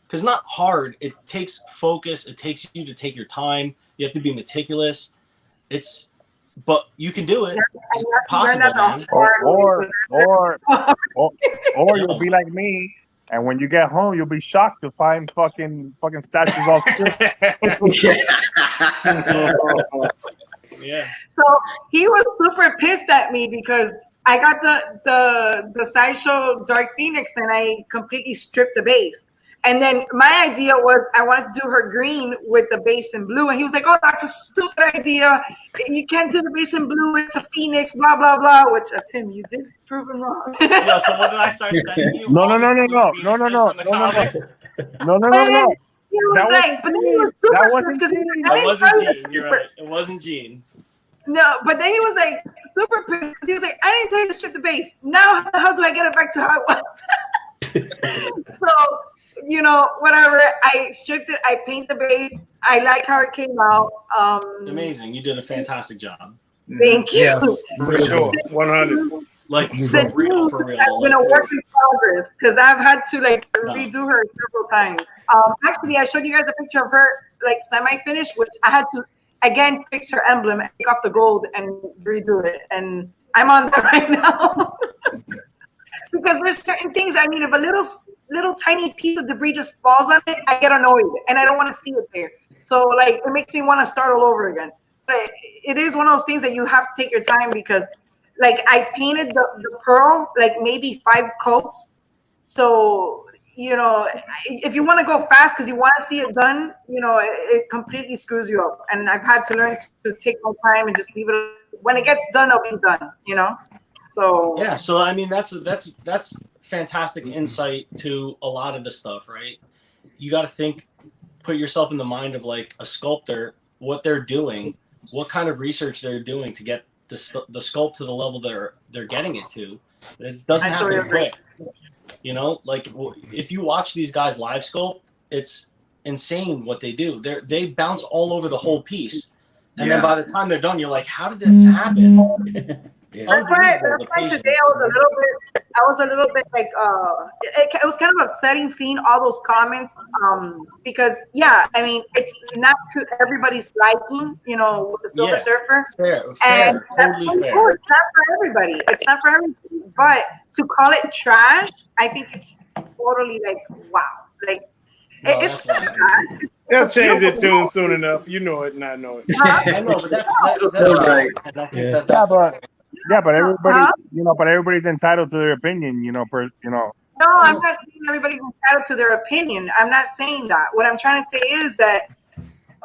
Because not hard. It takes focus. It takes you to take your time. You have to be meticulous. But you can do it. It's possible, man. Or you'll be like me, and when you get home, you'll be shocked to find fucking statues all stiff. Yeah. So he was super pissed at me because I got the sideshow Dark Phoenix and I completely stripped the base. And then my idea was I wanted to do her green with the base in blue. And he was like, "Oh, that's a stupid idea. You can't do the base in blue. It's a Phoenix, blah, blah, blah." Which, Tim, you did prove him wrong. Yeah, so what did I start sending you? No. He was like, but then he was super That wasn't pissed 'cause he was Jean. like, It wasn't Jean. You're right. It wasn't Jean. No, but then he was like super pissed 'cause he was like, "I didn't tell you to strip the base. Now how do I get it back to how it was?" So, you know, whatever. I stripped it. I paint the base. I like how it came out. It's amazing. You did a fantastic job. Thank you. Yes, For sure. 100. Like You for don't. real, for real. Has been a work in progress because I've had to like redo her several times. Actually, I showed you guys a picture of her like semi-finished, which I had to again fix her emblem and take off the gold and redo it. And I'm on that right now because there's certain things. I mean, if a little tiny piece of debris just falls on it, I get annoyed and I don't want to see it there. So like it makes me want to start all over again. But it is one of those things that you have to take your time because. Like I painted the pearl like maybe 5 coats. So, you know, if you want to go fast because you want to see it done, you know, it completely screws you up. And I've had to learn to take my time and just leave it. When it gets done, it'll be done, you know? So yeah, so I mean that's fantastic insight to a lot of the stuff, right? You got to put yourself in the mind of like a sculptor, what they're doing, what kind of research they're doing to get the sculpt to the level they're getting it to. It doesn't happen quick. You know, like if you watch these guys live sculpt, it's insane what they do. They bounce all over the whole piece, and then by the time they're done, you're like, how did this happen? Yeah. that's why today I was a little bit like it was kind of upsetting seeing all those comments because yeah, I mean it's not to everybody's liking, you know, with the Silver Surfer. Fair, And totally that's fair. cool. It's not for everybody. It's not for everybody. But to call it trash, I think it's totally like wow. Like No, it's that's not right. trash. They'll change it soon enough. You know it, and I know it. I know, but that's right. And I think Yeah, that's but everybody, you know, but everybody's entitled to their opinion, you know. No, I'm not saying everybody's entitled to their opinion. I'm not saying that. What I'm trying to say is that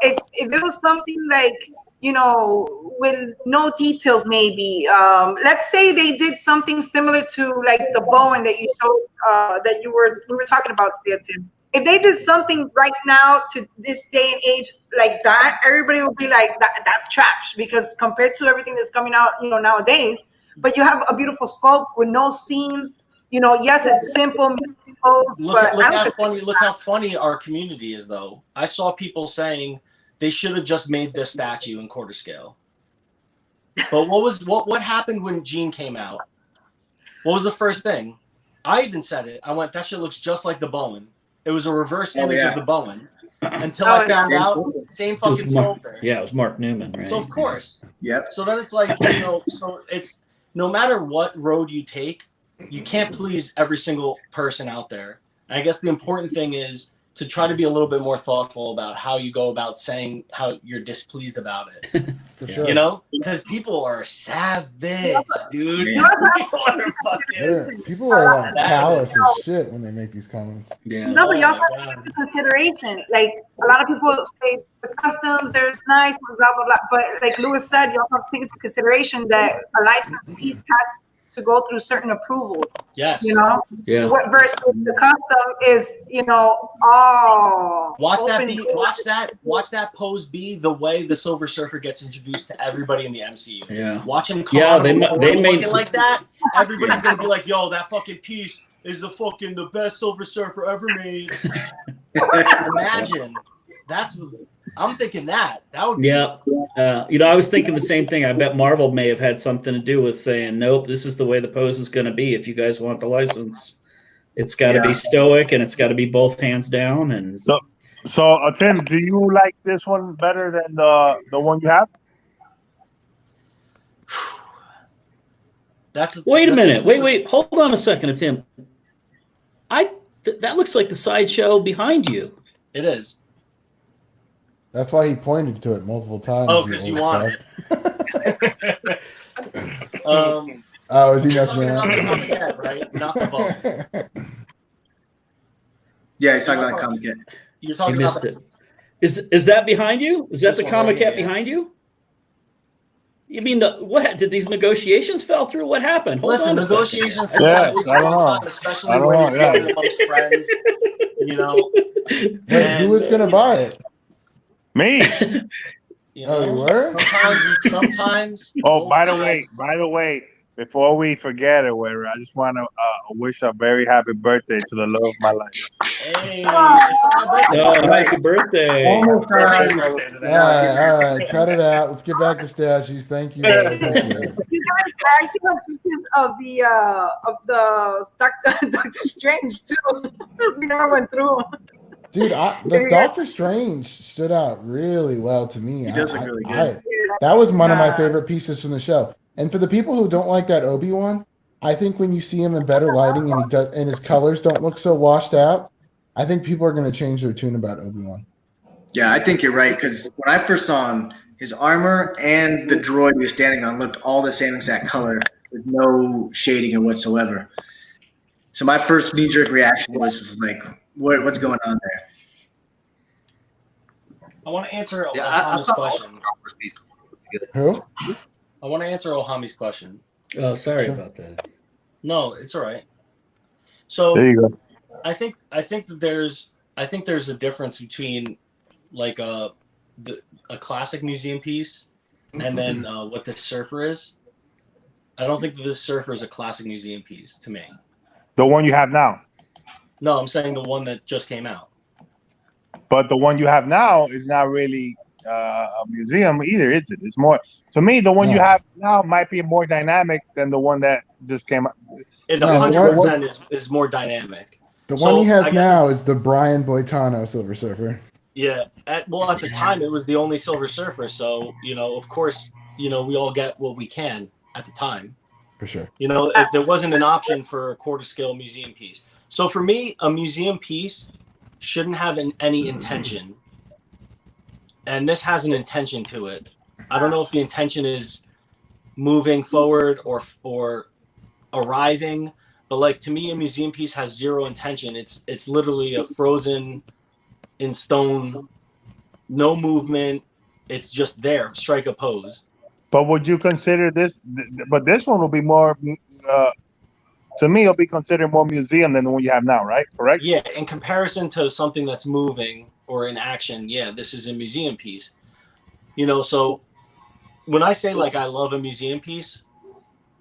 if it was something like, you know, with no details, maybe, let's say they did something similar to like the Bowen that you showed, that we were talking about today, Tim. If they did something right now to this day and age like that, everybody will be like, that's trash because compared to everything that's coming out, you know, nowadays. But you have a beautiful sculpt with no seams. You know, yes, it's simple. Look how funny our community is, though. I saw people saying they should have just made this statue in quarter scale. But what happened when Gene came out? What was the first thing? I even said it. I went, that shit looks just like the Bowen. It was a reverse image of the Bowen. Until I found out, same fucking sculptor. Yeah, it was Mark Newman, right? So of course. Yep. So then it's like, you know, so it's no matter what road you take, you can't please every single person out there. And I guess the important thing is to try to be a little bit more thoughtful about how you go about saying how you're displeased about it. For sure. You know, because people are savage, dude. People are like callous as shit when they make these comments. Yeah. No, but you also have to take into consideration. Like a lot of people say the customs, there's nice, blah blah blah. But like Louis said, you also have to take into consideration that a licensed piece has to go through certain approval. Yes. You know. Yeah. What versus the custom is, you know, all. Watch that pose be the way the Silver Surfer gets introduced to everybody in the MCU. Yeah. Watch him. Yeah, they made looking like that. Everybody's gonna be like, "Yo, that fucking piece is the best Silver Surfer ever made." Imagine. I'm thinking that would be. Yeah. You know, I was thinking the same thing. I bet Marvel may have had something to do with saying, nope, this is the way the pose is going to be. If you guys want the license, it's got to be stoic and it's got to be both hands down. And so Tim, do you like this one better than the one you have? Wait a minute. Wait. Hold on a second, Tim. That looks like the sideshow behind you. It is. That's why he pointed to it multiple times. Oh, because you want it. Oh, is he messing around? Right? Not the ball. Yeah, he's talking about Comic Cat. You're talking You about missed it. Is that behind you? Is that This the one Comic right Cat here, yeah. behind you? You mean what? Did these negotiations fell through? What happened? Listen, on a second. negotiations Yeah, sometimes I don't know. time, especially I don't when know, you're yeah. dealing amongst friends. You know. Wait, who was gonna buy it? Me. You Oh, know? you were? Sometimes. Oh, both by the sides- way, before we forget it, I just want to wish a very happy birthday to the love of my life. Hey, it's not my birthday. Oh, happy birthday. Almost Birthday time. today. All right, cut it out. Let's get back to statues. Thank you. I appreciate it. You guys I actually have pictures of the Doctor Strange too. We never went through 'em. Dude, the Doctor Strange stood out really well to me. He does look really good. That was one of my favorite pieces from the show. And for the people who don't like that Obi-Wan, I think when you see him in better lighting and his colors don't look so washed out, I think people are going to change their tune about Obi-Wan. Yeah, I think you're right, because when I first saw him, his armor and the droid he was standing on looked all the same exact color with no shading or whatsoever. So my first knee-jerk reaction was just like, what's going on there? I want to answer I Ohami's thought all the question. Star Wars pieces were good. Who? I want to answer Ohami's question. Oh, sorry Sure. about that. No, it's all right. So There you go. I think that there's a difference between like a classic museum piece and then what this surfer is. I don't think that this surfer is a classic museum piece to me. The one you have now. No, I'm saying the one that just came out. But the one you have now is not really a museum either, is it? It's more, to me, the one you No. have now might be more dynamic than the one that just came out. It No, the 100% is more dynamic. The So, one he has I guess now is the Brian Boitano Silver Surfer. Yeah. At the time, it was the only Silver Surfer. So, of course, we all get what we can at the time. For sure. There wasn't an option for a quarter scale museum piece. So for me, a museum piece shouldn't have any intention. And this has an intention to it. I don't know if the intention is moving forward or arriving, but like to me, a museum piece has zero intention. It's literally a frozen in stone, no movement. It's just there, strike a pose. But would you consider this? But this one will be more. To me, it'll be considered more museum than the one you have now, right? Correct? Yeah, in comparison to something that's moving or in action, yeah, this is a museum piece. So when I say like I love a museum piece,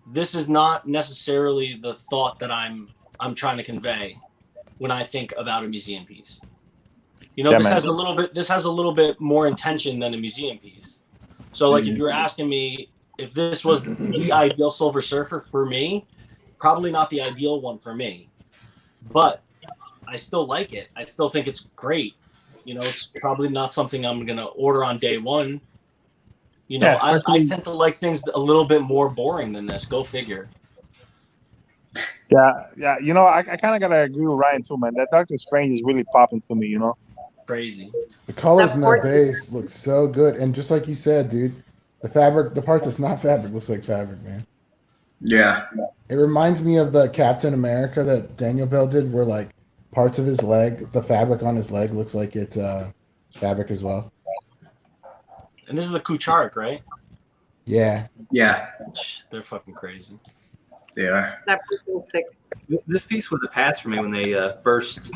this is not necessarily the thought that I'm trying to convey when I think about a museum piece. This has a little bit more intention than a museum piece. So like if you're asking me if this was the ideal Silver Surfer for me, probably not the ideal one for me. But I still like it. I still think it's great. It's probably not something I'm going to order on day one. I tend to like things a little bit more boring than this. Go figure. Yeah. I kind of gotta agree with Ryan too, man. That Doctor Strange is really popping to me. Crazy. The colors in that base look so good. And just like you said, dude, the fabric, the parts that's not fabric looks like fabric, man. Yeah. It reminds me of the Captain America that Daniel Bell did, where like parts of his leg, the fabric on his leg looks like it's fabric as well. And this is a Kuchark, right? Yeah. Yeah. They're fucking crazy. They are. That piece was sick. This piece was a pass for me when they first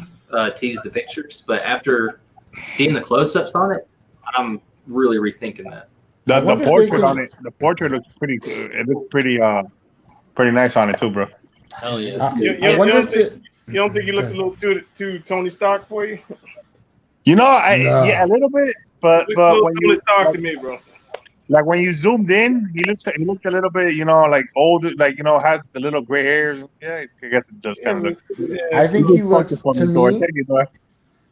teased the pictures, but after seeing the close-ups on it, I'm really rethinking that. The wonder if portrait they could- on it, the portrait looks pretty good. It looks pretty nice on it too, bro. Hell yeah. I wonder if it, You don't think he looks a little too Tony Stark for you? No. Yeah, a little bit, but Looks a little when Tony you Stark to me, bro. like when you zoomed in, he looked a little bit, like older, like had the little gray hairs. Yeah, I guess it just kind of looks. I think he looks to me.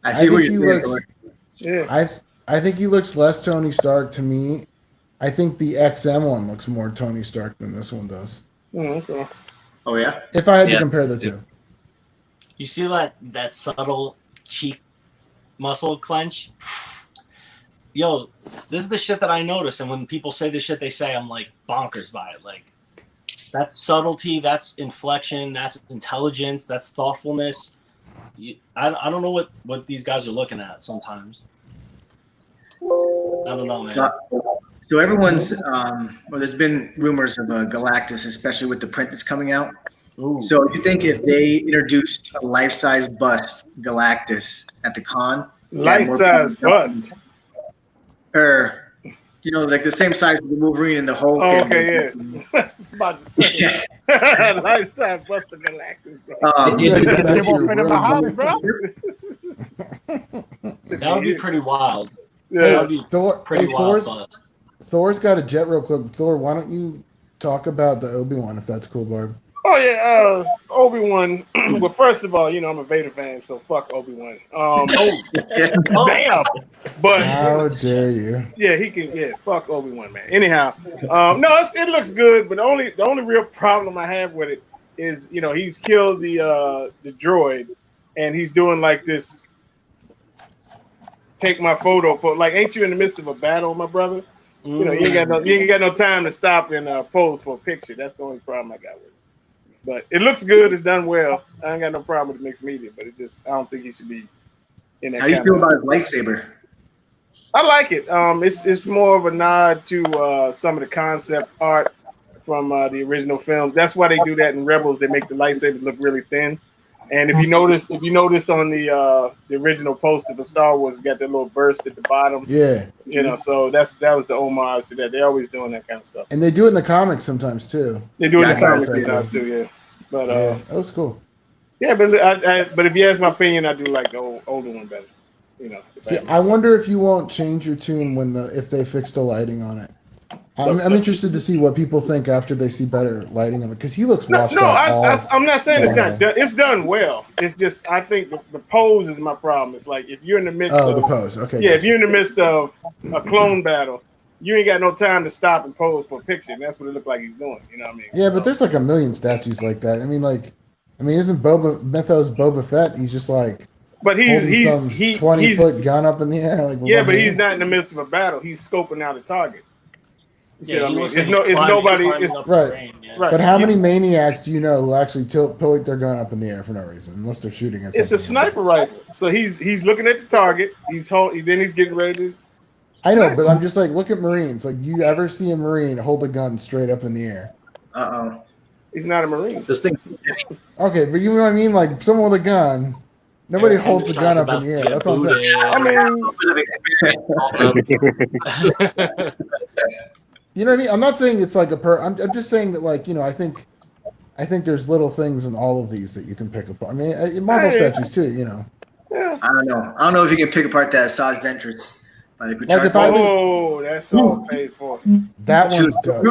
I see what think he you're looks. saying. Yeah. I think he looks less Tony Stark to me. I think the XM one looks more Tony Stark than this one does. Okay. Oh yeah. If I had to Yeah. compare the two. You see that subtle cheek muscle clench? Yo, this is the shit that I notice, and when people say the shit they say, I'm like bonkers by it. Like, that's subtlety, that's inflection, that's intelligence, that's thoughtfulness. I don't know what these guys are looking at sometimes. I don't know, man. So everyone's there's been rumors of a Galactus, especially with the print that's coming out. Ooh. So you think if they introduced a life-size bust Galactus at the con, Life-size bust. or like the same size as the Wolverine and the Hulk. Oh, and okay, yeah. About to say life-size bust of Galactus, bro. That's your That would be pretty wild. That Yeah. would be Thor, pretty hey, wild buzz. Thor's got a jet real quick. Thor, why don't you talk about the Obi-Wan if that's cool, Barb. Oh yeah, Obi-Wan. Well, first of all, you know I'm a Vader fan, so fuck Obi-Wan. Damn. But How dare you? yeah, he can. Yeah, fuck Obi-Wan, man. Anyhow, no, it looks good, but the only real problem I have with it is, you know, he's killed the droid, and he's doing like this. Take my photo, like, ain't you in the midst of a battle, my brother? You know, you ain't got no time to stop and pose for a picture. That's the only problem I got with it. But it looks good. It's done well. I ain't got no problem with the mixed media, but I don't think he should be in that. How do you feel about his lightsaber? I like it. It's more of a nod to some of the concept art from the original film. That's why they do that in Rebels. They make the lightsabers look really thin. And if you notice on the original poster for Star Wars, it's got that little burst at the bottom. Yeah. You know, so that was the homage to that. They're always doing that kind of stuff. And they do it in the comics sometimes too. They do it in the Yeah, comics right, sometimes too, yeah. But yeah, that was cool. yeah, but but if you ask my opinion, I do like the older one better. You know. See, I wonder if you won't change your tune if they fix the lighting on it. I'm interested to see what people think after they see better lighting of it, because he looks washed out. I'm not saying it's not done. It's done well. It's just I think the pose is my problem. It's like if you're in the midst of the pose. Okay. Yeah, if you're in the midst of a clone battle, you ain't got no time to stop and pose for a picture. And that's what it looked like he's doing. You know what I mean? Yeah, but there's like a million statues like that. I mean, isn't Mythos Boba Fett? He's just like. But he's 20-foot gun up in the air. Like, yeah, but he's not in the midst of a battle. He's scoping out a target. Yeah, it's nobody. Right. But how many maniacs do you know who actually point their gun up in the air for no reason, unless they're shooting at something? It's a sniper rifle. So he's looking at the target. Then he's getting ready to. I know, but I'm just like, look at Marines. Like, you ever see a Marine hold a gun straight up in the air? He's not a Marine. Those things. Okay, but you know what I mean? Like, someone with a gun. Nobody holds a gun up in the air. That's what I'm saying. You know what I mean? I'm not saying it's like I'm just saying that, like, you know, I think there's little things in all of these that you can pick apart. I mean, Marvel statues too, you know. Yeah. I don't know if you can pick apart that Asajj Ventress by the that's all paid for. That one's dope.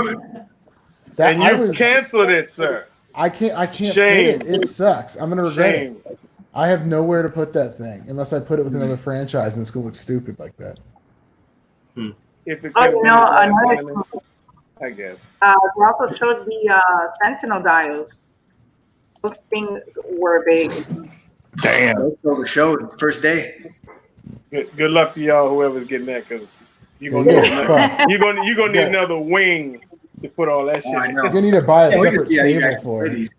And you canceled it, sir. I can't Shame. put it. It sucks. I'm gonna regret it. I have nowhere to put that thing unless I put it with another franchise, and it's gonna look stupid like that. If it I guess. We also showed the Sentinel dials. Those things were big. Damn. Showed first day. Good luck to y'all, whoever's getting that, because you're gonna need another wing to put all that shit. You're gonna need to buy a separate table for it.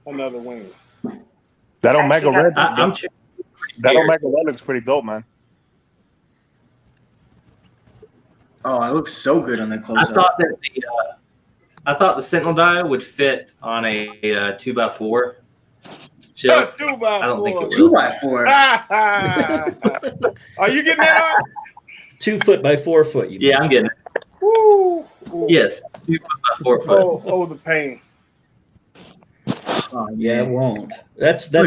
Another wing. That Omega Red. That Omega Red looks pretty dope, man. Oh, it looks so good on the close up. I thought the Sentinel die would fit on a 2x4 shelf. 2x4. I don't think it will. 2x4. Are you getting that on? 2 foot by 4 foot. Yeah, I'm getting it. Woo. Yes, 2 foot by 4 foot. Oh, the pain. Oh, yeah, it won't. That's like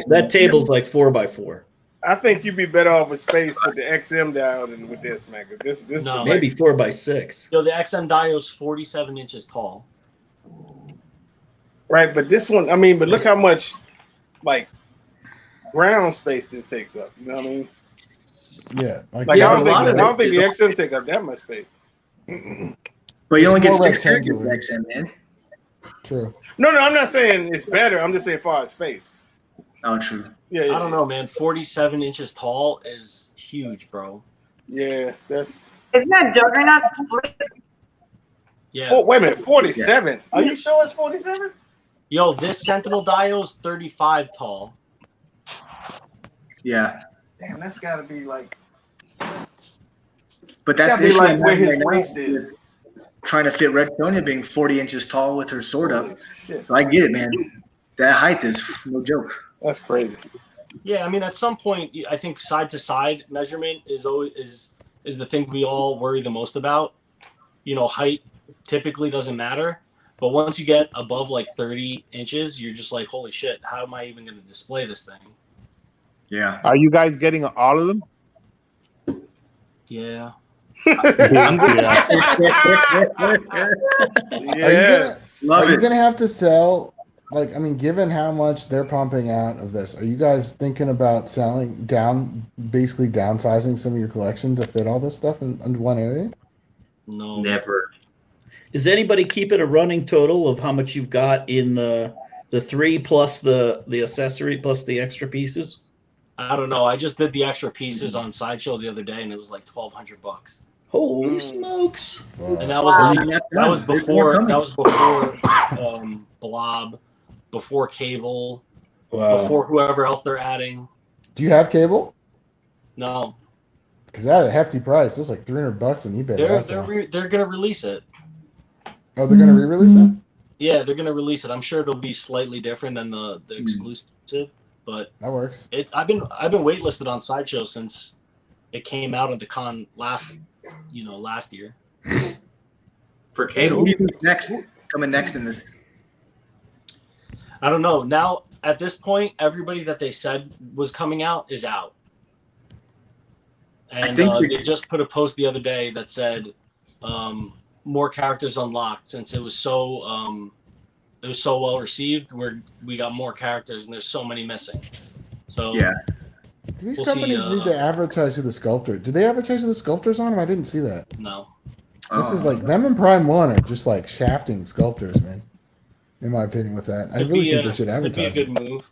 that table's like 4 by 4. I think you'd be better off with space with the XM dial than with this, man. Because this No. Maybe 4 by 6. Yo, the XM dial is 47 inches tall. Right, but this one, I mean, but look how much like ground space this takes up. You know what I mean? Yeah, like I don't think the XM take up that much space. But you only get 6 characters with XM, man. True. No, I'm not saying it's better. I'm just saying far as space. Oh, true. Yeah, I don't know, man. 47 inches tall is huge, bro. Yeah, that's. Isn't that Juggernaut's split? Yeah. Oh, wait a minute, 47. Yeah. Are you sure it's 47? Yo, this Sentinel dial is 35 tall. Yeah. Damn, that's got to be like. But that's the issue like where his waist is. Trying to fit Red Sonja being 40 inches tall with her sword up. So I get it, man. That height is no joke. That's crazy. Yeah, I mean, at some point, I think side to side measurement is the thing we all worry the most about. You know, height typically doesn't matter, but once you get above like 30 inches, you're just like, holy shit, how am I even going to display this thing? Yeah. Are you guys getting all of them? Yeah. I'm good. Yes. Love Are you it. gonna have to sell? Like, I mean, given how much they're pumping out of this, are you guys thinking about selling down, basically downsizing some of your collection to fit all this stuff in one area? No, Never. Is anybody keeping a running total of how much you've got in the 3 plus the accessory plus the extra pieces? I don't know. I just did the extra pieces on Sideshow the other day, and it was like $1,200. Holy smokes! And that was Wow. like that was before Blob, before Cable, Wow. before whoever else they're adding. Do you have cable? No, Because that a hefty price. It was like $300 on eBay. they're gonna release it. Oh, they're gonna re-release it. Yeah, they're gonna release it. I'm sure it'll be slightly different than the exclusive, but That works. I've been waitlisted on Sideshow since it came out at the con last year. For So cable. who's next? Coming next in this? I don't know. Now at this point, everybody that they said was coming out is out, and they just put a post the other day that said more characters unlocked since it was so well received. We got more characters and there's so many missing. So Yeah. Do these We'll see, companies need to advertise who the sculptor? Did they advertise who the sculptors on them? I didn't see that. no. This is like them and Prime One are just like shafting sculptors, man. In my opinion, with that, I really think they should Could be a advertise it. good move.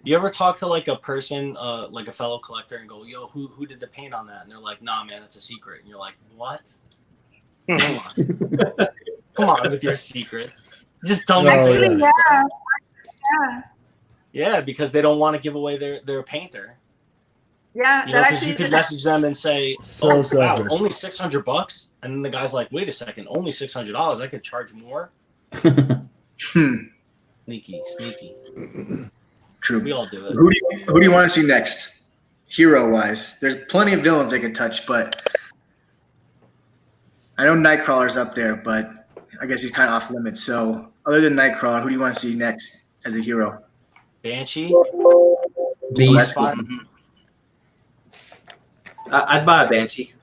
You ever talk to like a person, like a fellow collector, and go, "Yo, who did the paint on that?" And they're like, "Nah, man, it's a secret." And you're like, "What? Come on, come on with your secrets. Just tell me." No, who did Actually, it." yeah. Yeah, because they don't want to give away their painter. Yeah, You know, that because you actually could message them and say, So "Oh, wow, selfish. only $600," and then the guy's like, "Wait a second, only $600? I could charge more." Sneaky. True. We all do it. Who do you want to see next? Hero wise, there's plenty of villains they can touch, but I know Nightcrawler's up there, but I guess he's kind of off limits. So other than Nightcrawler, who do you want to see next as a hero? Banshee. Beast. Fire. I'd buy a Banshee.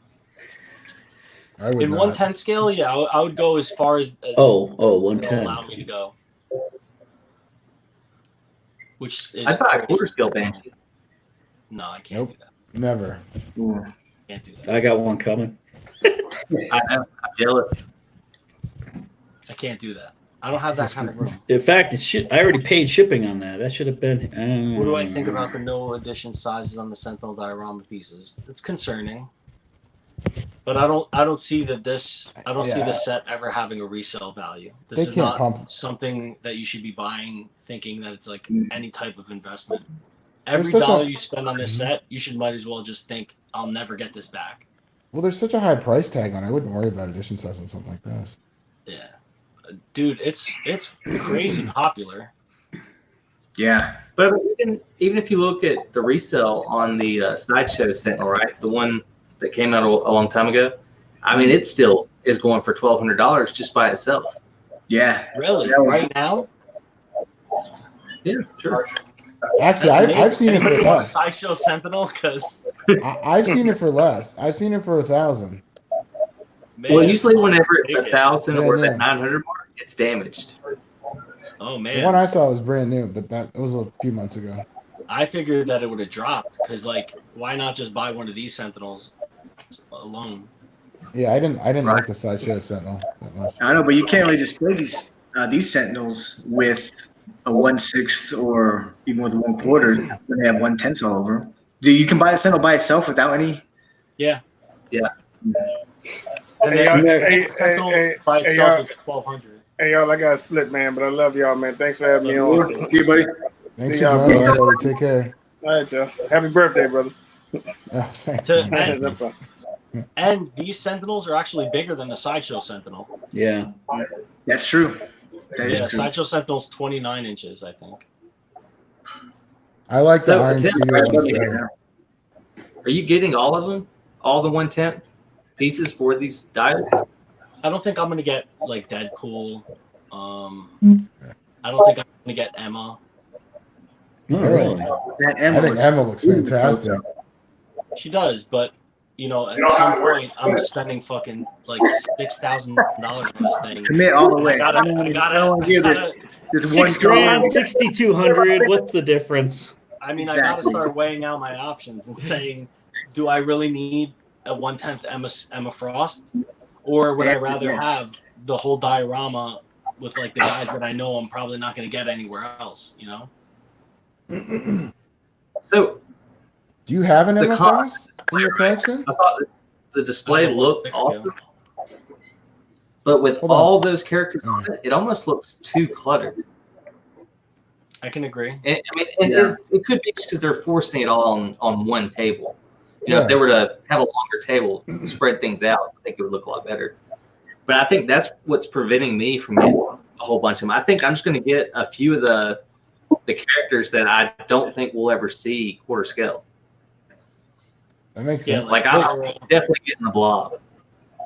I would In not. 110 scale, yeah, I would go as far as Oh, they'll 110. allow me to go. Which is I'd buy a crazy. quarter scale Banshee. No, I can't do that. Never. Ooh. Can't do that. I got one coming. I'm jealous. I can't do that. I don't have that kind of room. In fact, I already paid shipping on that. That should have been. What do I think about the no edition sizes on the Sentinel diorama pieces? It's concerning, but I don't see that this. I don't see Yeah. this set ever having a resale value. This They is can't not pump. something that you should be buying thinking that it's like any type of investment. There's Every such a- dollar you spend on this set, you should might as well just think, I'll never get this back. Well, there's such a high price tag on it. I wouldn't worry about edition size on something like this. Yeah, dude, it's crazy popular. Yeah. But even if you look at the resale on the Sideshow Sentinel, right, the one that came out a long time ago, I mean, it still is going for $1,200 just by itself. Yeah. Really, Yeah, right now? Yeah, sure. Actually, That's I've amazing. seen it for Anybody want a less. Sideshow Sentinel? Because I've seen it for less. I've seen it for 1,000. Well, usually whenever it's Take it. 1,000 or Yeah, that 900 mark, it's damaged. Oh The man, one I saw was brand new, but that was a few months ago. I figured that it would have dropped because, like, why not just buy one of these Sentinels alone? Yeah, I didn't like the Sideshow Sentinel that much. I know, but you can't really display these Sentinels with a 1/6 or even with 1/4 when they have 1/10 all over. You can buy the Sentinel by itself without any. Yeah. Yeah. And Hey, then y'all- the hey, Sentinel hey, by hey, itself y'all- is 1,200. Hey, y'all, I got a split, man, but I love y'all, man. Thanks for having me on. See you, buddy. Thanks See for y'all, joining, bro. buddy. Take care. All right, y'all. Happy birthday, brother. Oh, thanks, To- man. That's fine. And these Sentinels are actually bigger than the Sideshow Sentinel. Yeah. That's true. That is Yeah, true. Sideshow Sentinel's 29 inches, I think. I like the So, Iron Tim, Shield right, ones let me better. Are you getting all of them? All the 1/10 pieces for these dials? I don't think I'm gonna get like Deadpool. I don't think I'm gonna get Emma. Oh, Really? really? That Emma I think looks- Emma looks fantastic. She does, but you know, at some point I'm spending fucking like $6,000 on this thing. Commit all the way. I gotta hear this. This one $6,000, 6,200. What's the difference? I mean, I Exactly. gotta start weighing out my options and saying, do I really need a 1/10 Emma Frost, or would I rather have the whole diorama with like the guys that I know I'm probably not going to get anywhere else? You know. So Do you have an The Emma con- Frost in your collection? I thought the display I have a looked 1/6 scale. awesome, but with Hold on. all those characters on it, it almost looks too cluttered. I can agree. And, I mean, and Yeah. it could be just because they're forcing it all on one table. You know, Yeah. if they were to have a longer table, spread things out, I think it would look a lot better. But I think that's what's preventing me from getting a whole bunch of them. I think I'm just going to get a few of the characters that I don't think we'll ever see quarter scale. That makes Yeah, sense. Like I'm definitely getting the blob.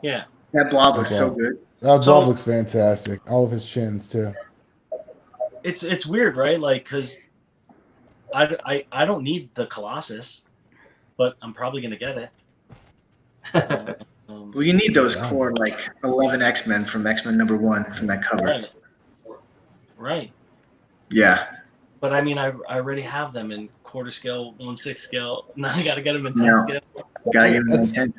Yeah. That blob looks so good. That So- Blob looks fantastic. All of his chins too. It's weird, right? Like, because I don't need the Colossus, but I'm probably gonna get it. Well, you need those core like 11 X-Men from X-Men #1 from that cover. Right. Right. Yeah. But I mean, I already have them in quarter scale, 1/6 scale. Now I gotta get them in 10 No. scale. You gotta give them That's- 10.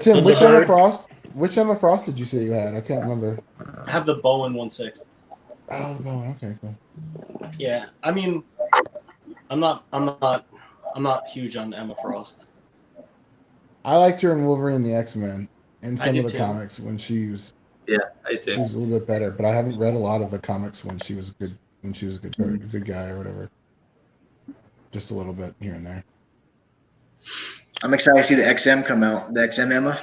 Tim, which Emma Thunderbird. Frost? Which Emma Frost did you say you had? I can't remember. I have the Bowen 1/6. Oh, the Bowen. Okay, cool. Yeah. I mean, I'm not huge on Emma Frost. I liked her in Wolverine the X-Men in I some do of the too. comics when she was I do she too. was a little bit better, but I haven't read a lot of the comics when she was good a good guy or whatever. Just a little bit here and there. I'm excited to see the XM come out. The XM Emma.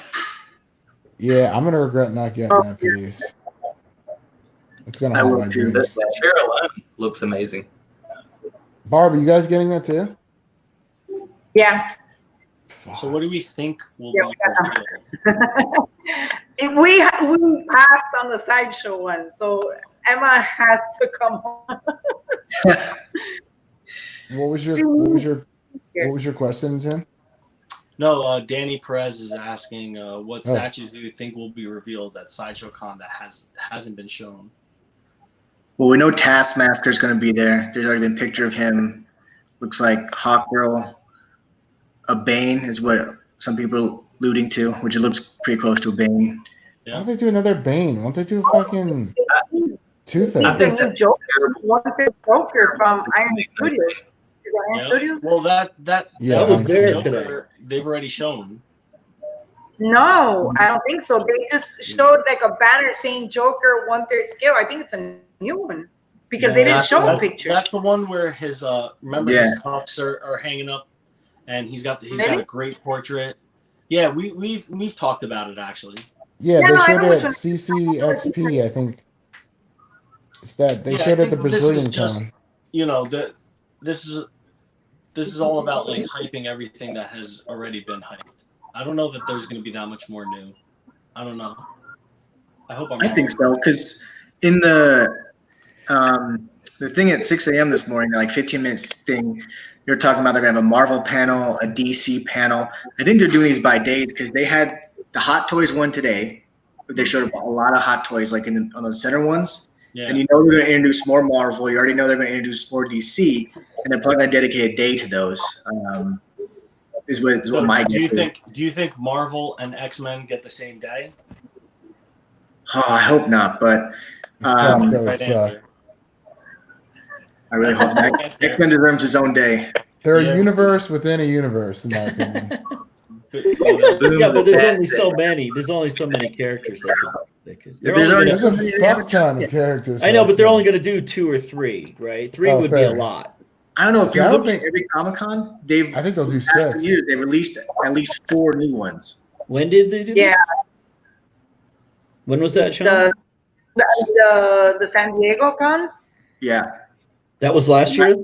Yeah, I'm gonna regret not getting Oh, that piece. It's gonna I haunt will my too. dreams. The chair alone looks amazing. Barb, are you guys getting that too? Yeah. So what do we think will Yeah, be we revealed? We passed on the sideshow one, so Emma has to come home. What was your question, Tim? No, Danny Perez is asking, what Oh. statues do you think will be revealed at Sideshow Con that hasn't been shown? Well, we know Taskmaster's going to be there. There's already been a picture of him. Looks like Hawkgirl. A Bane is what some people are alluding to, which it looks pretty close to a Bane. Why don't they do another Bane? Why don't they do a fucking Two-Face? He's the new that's Joker, terrible. one Joker from Iron Studios. Is it Iron Yeah. Studios? Well, that Yeah, That was I'm there sure. today. they've already shown. No, I don't think so. They just showed like a banner saying Joker 1/3 scale. I think it's a new one because they didn't show a that's, picture. That's the one where his remember Yeah. his cuffs are hanging up, and he's got Really? a great portrait. Yeah, we've talked about it actually. Yeah, Yeah, they I showed know it which at one. CCXP, I think. It's that they Yeah, I showed it at the think this is Brazilian just- Con. You know, this is all about like hyping everything that has already been hyped. I don't know that there's going to be that much more new. I don't know. I hope I'm I wrong. think so, because in the thing at 6 a.m. this morning, like 15 minutes thing, you're talking about they're gonna have a Marvel panel, a DC panel. I think they're doing these by days because they had the Hot Toys one today. They showed a lot of Hot Toys, like on the center ones. Yeah. And you know they're gonna introduce more Marvel. You already know they're gonna introduce more DC, and they're probably gonna dedicate a day to those. Is what my do you guess is. think Marvel and X-Men get the same day? Oh, I hope not, but Fuck, that would Right suck. answer. I really hope not. X-Men deserves his own day. They're Yeah. a universe within a universe, in my opinion. Boom, Yeah, but there's that's only it. so many. There's only so many characters they could. they're There's only already- gonna- There's a fuck ton of characters. I know, for but they're X-Men. only going to do 2 or 3, right? 3 Oh, would be fair. a lot. I don't know if See, you I don't look at think- every Comic-Con, they've I think they'll do past 6. years they released at least 4 new ones. When did they do Yeah. this? When was that, Sean? The San Diego cons. Yeah. That was last year?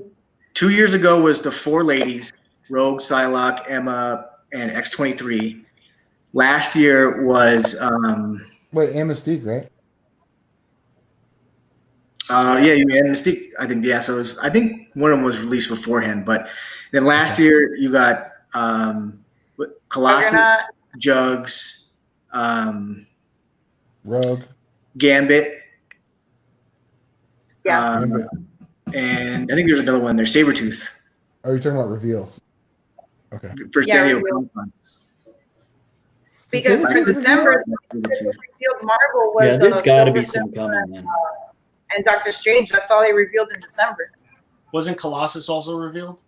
2 years ago was the 4 ladies, Rogue, Psylocke, Emma, and X-23. Last year was Wait, and Mystique, right? you had Mystique. I think so. I think one of them was released beforehand, but then last year you got Colossus, Juggernaut. Jugs, Rogue. Gambit. Yeah. Gambit. And I think there's another one there, Sabretooth. Oh, you're talking about reveals. Okay. For Yeah, Daniel reveals. Comic-Con. Because for December, Sabretooth. revealed Marvel was Yeah, there's got to be Silver some Surfer coming. Man. and Doctor Strange. That's all they revealed in December. Wasn't Colossus also revealed?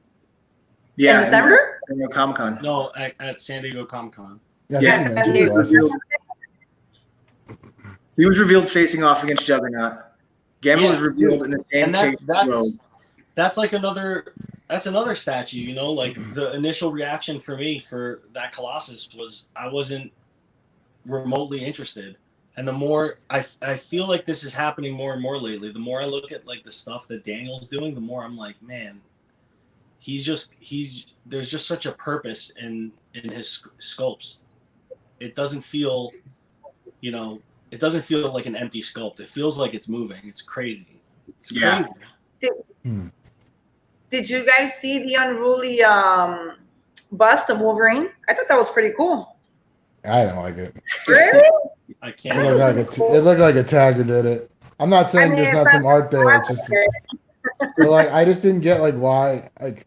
Yeah, In December? San Diego Comic-Con. No, at San Diego Comic Con. Yeah, Yeah, I think you and mentioned they- Colossus. He was revealed facing off against Juggernaut. Gambit Yeah, was revealed in the same And case. Rogue. that's like another statue, you know, like the initial reaction for me for that Colossus was I wasn't remotely interested. And the more I feel like this is happening more and more lately, the more I look at like the stuff that Daniel's doing, the more I'm like, man, there's just such a purpose in his sculpts. It doesn't feel, you know, it doesn't feel like an empty sculpt. It feels like it's moving. It's crazy. It's Yeah. crazy. Did you guys see the unruly bust of Wolverine? I thought that was pretty cool. I don't like it. Really? I It can't. looked like a tagger did it. I'm not saying there's not some art there. It's just, but like, I just didn't get like why. Like,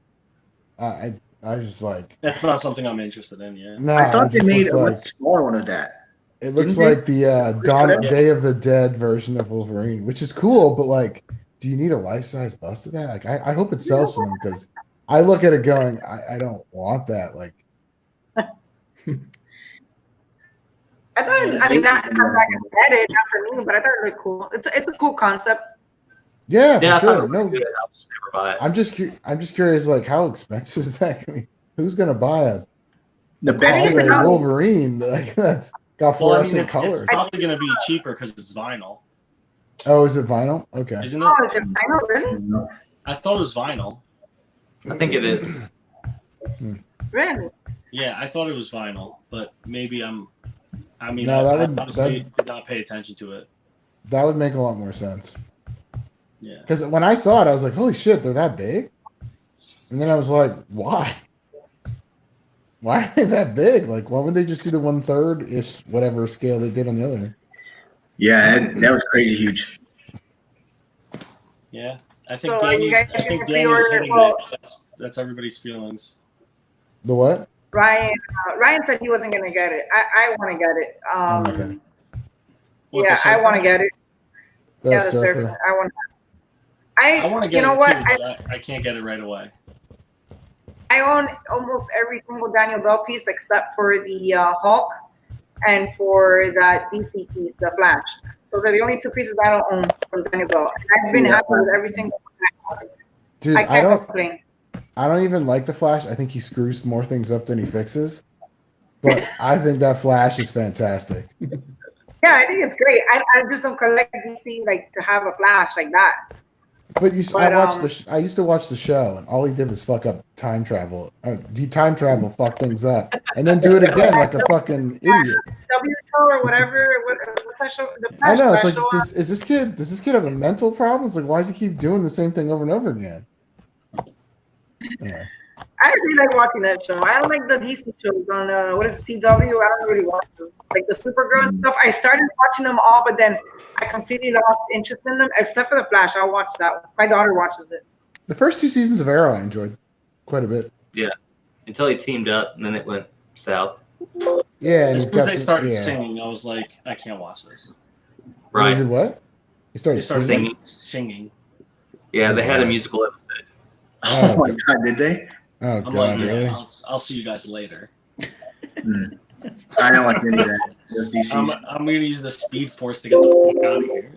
I was just like, That's not something I'm interested in. Yeah. no. I thought it they just made a looks much smaller one of that. it looks Didn't they? like the Day of the Dead version of Wolverine, which is cool. But like, do you need a life size bust of that? Like, I hope it sells for them because I look at it going, I don't want that. Like, I thought, I mean, not I'm not gonna get it, not for me, but I thought it looked cool. It's a cool concept. yeah, Yeah, I for thought it sure. was No, good. I'll just never buy it. I'm just curious. Like, how expensive is that? I mean, who's gonna buy a The best think thing it's Cosplay not- Wolverine? Like, that's got Well, I mean, fluorescent it's colors. probably going to be cheaper because it's vinyl, Oh, is it vinyl? Okay. isn't it? Oh, is it final, really? I thought it was vinyl. I think it is. Really? Yeah, I thought it was vinyl, but maybe I mean, No, that I would- honestly did not pay attention to it. That would make a lot more sense. Yeah. Because when I saw it, I was like, "Holy shit, they're that big!" And then I was like, "Why? Why are they that big? Like, why would they just do the 1/3 ish whatever scale they did on the other?" Yeah, that was crazy huge. Yeah. I think So are you Danny's, guys I think gonna Danny's pre-order- hitting well- it. That's everybody's feelings. The what? Ryan said he wasn't gonna get it. I want to get it. Okay. What, Yeah, the I surfer? want to get it. The Yeah, the surfer. surfer. I want. I want to get You know it what? too, but I can't get it right away. I own almost every single Daniel Bell piece except for the Hulk and for that DC piece, the Flash. Those are the only two pieces I don't own from Daniel Bell. And I've been happy with every single one. Dude, I I can't don't. complain. I don't even like the Flash. I think he screws more things up than he fixes. But I think that Flash is fantastic. Yeah, I think it's great. I just don't collect DC like to have a Flash like that. But you, I But, watched I used to watch the show, and all he did was fuck up time travel. He time travel, fuck things up, and then do it again like a fucking idiot. W show or whatever. What's that show? The I Flash know. It's Flash like, show on- does this kid have a mental problem? It's like, why does he keep doing the same thing over and over again? Yeah. I really like watching that show. I don't like the DC shows on what is it, CW. I don't really watch them. Like the Supergirl and stuff. I started watching them all, but then I completely lost interest in them, except for the Flash. I'll watch that one. My daughter watches it. The first 2 seasons of Arrow I enjoyed quite a bit. Until he teamed up, and then it went south. Yeah, and As he's soon as got they some, started yeah. singing, I was like, I can't watch this. He Right. did what? He They started started singing. singing. Yeah, they had a musical episode. Oh my god, did they? Oh I'm god, like, really? yeah, I'll see you guys later. I don't like any of that. DC's. I'm gonna use the Speed Force to get the fuck out of here.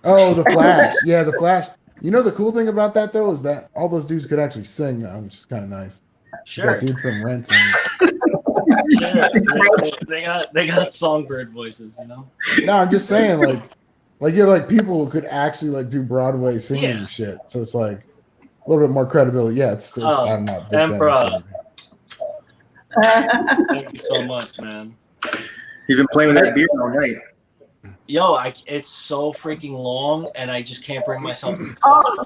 Oh, the Flash. Yeah, the Flash. You know the cool thing about that though is that all those dudes could actually sing, which is kind of nice. Sure, That dude from Rent. sure. They got songbird voices, you know. No, I'm just saying, like you're like people who could actually like do Broadway singing Yeah. and shit. So it's like a little bit more credibility. Yeah, it's still, Oh, I'm not a big fan of Emperor. singing. Thank you so much, man. He's been playing with that beard all night. Yo, it's so freaking long, and I just can't bring myself to. Oh,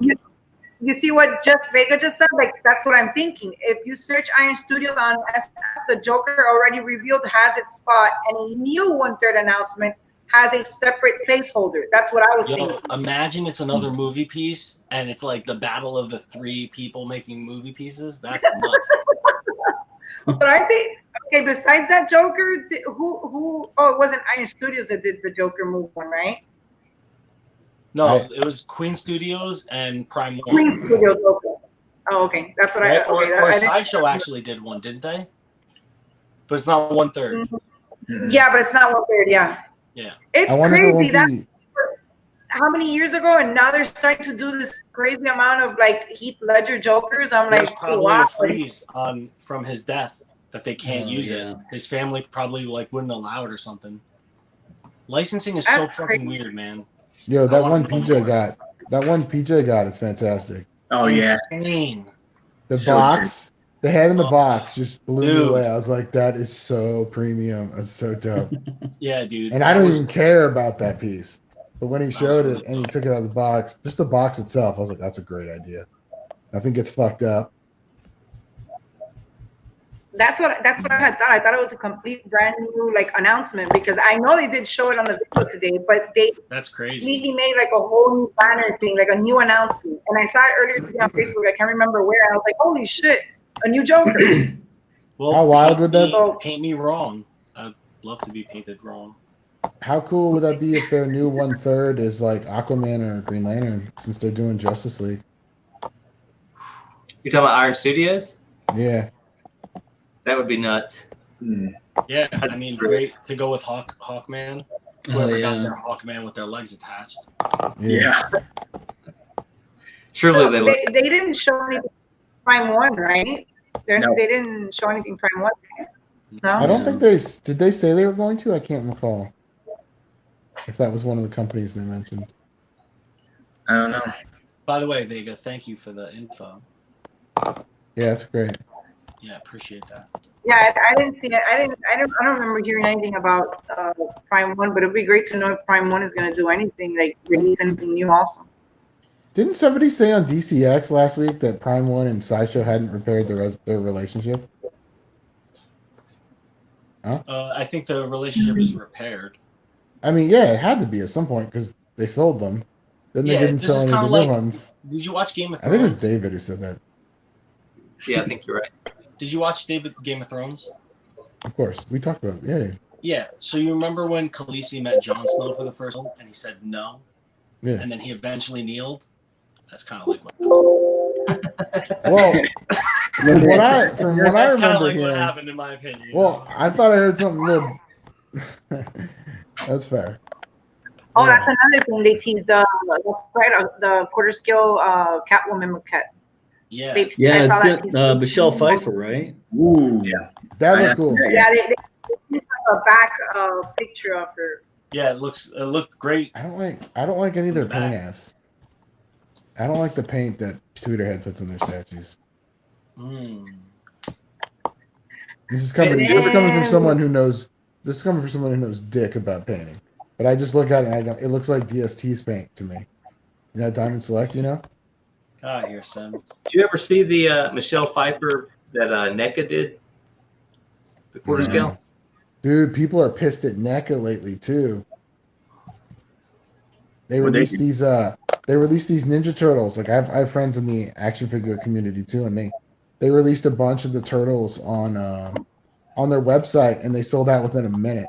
you see what Just Vega just said? Like, that's what I'm thinking. If you search Iron Studios on SS, the Joker already revealed has its spot, and a new 1/3 announcement has a separate placeholder. That's what I was thinking. Imagine it's another movie piece, and it's like the battle of the 3 people making movie pieces. That's nuts. But I think, okay, besides that Joker, who? Oh, it wasn't Iron Studios that did the Joker movie one, right? No, it was Queen Studios and Prime One. Queen Studios. Okay. Oh, okay. That's what Right? I. Okay, Or I didn't- Sideshow actually did one, didn't they? But it's not 1/3. Yeah, but it's not 1/3. Yeah. Yeah. It's I wonder if it crazy. won't That be. how many years ago, and now they're starting to do this crazy amount of like Heath Ledger Jokers. I'm There's like, probably wow. a freeze on from his death that they can't Oh, use yeah. it. His family probably like wouldn't allow it or something. Licensing is so That's fucking crazy. weird, man. Yo, I that wanna one know PJ more. got. That one PJ got is fantastic. Oh yeah. Insane. The So box, the head in the Oh, box just blew me dude. away. I was like, that is so premium. That's so dope. Yeah, dude. And I that don't was- even care about that piece. But when he showed really it and he dope. took it out of the box, just the box itself, I was like, that's a great idea. Nothing gets fucked up. That's what I had thought. I thought it was a complete brand new like announcement because I know they did show it on the video today, but they That's crazy. completely made like a whole new banner thing, like a new announcement. And I saw it earlier today on Facebook. I can't remember where. I was like, holy shit, a new Joker. Well, How wild would that be? paint me wrong? I'd love to be painted wrong. How cool would that be if their new 1/3 is like Aquaman or Green Lantern, since they're doing Justice League? You talking about Iron Studios? Yeah. That would be nuts. Yeah, I mean, great to go with Hawkman. Oh, Whoever got yeah. their Hawkman with their legs attached. Yeah. Surely they look. They didn't show anything Prime 1, right? No. They didn't show anything Prime 1. No? I don't think did they say they were going to? I can't recall. If that was one of the companies they mentioned. I don't know. By the way, Vega, thank you for the info. Yeah, that's great. Yeah, appreciate that. Yeah, I didn't see it. I don't remember hearing anything about Prime 1, but it'd be great to know if Prime 1 is going to do anything, like release anything new also. Didn't somebody say on DCX last week that Prime One and Sideshow hadn't repaired their relationship? I think the relationship is repaired. I mean, yeah, it had to be at some point because they sold them. Then they Yeah, didn't this sell is any of the kinda new like- ones. Did you watch Game of I Thrones? think it was David who said that. Yeah, I think you're right. Did you watch Game of Thrones? Of course, we talked about it. Yeah, Yeah. So you remember when Khaleesi met Jon Snow for the first time and he said no, yeah. and then he eventually kneeled? That's kind of like what. Well, from what I That's kind of remember like what hearing, happened, in my opinion. well, I thought I heard something little. That's fair. Oh, Yeah. that's another thing they teased the quarter scale Catwoman maquette. Yeah. Yeah, I saw that it's teased. Michelle Pfeiffer, right? Ooh. That was cool. Yeah, they teased a back picture of her. Yeah, it looked great. I don't like any of their Back. paint apps. I don't like the paint that Tweeterhead puts on their statues. Mm. This is coming from someone who knows. This is coming from someone who knows dick about painting. But I just look at it and I go, it looks like DST's paint to me. You know, Diamond Select, you know? God, here, Sims. Did you ever see the Michelle Pfeiffer that NECA did? The quarter Yeah. scale? Dude, people are pissed at NECA lately too. They Well, they- released these Ninja Turtles. Like I have friends in the action figure community too, and they released a bunch of the turtles on their website and they sold out within a minute.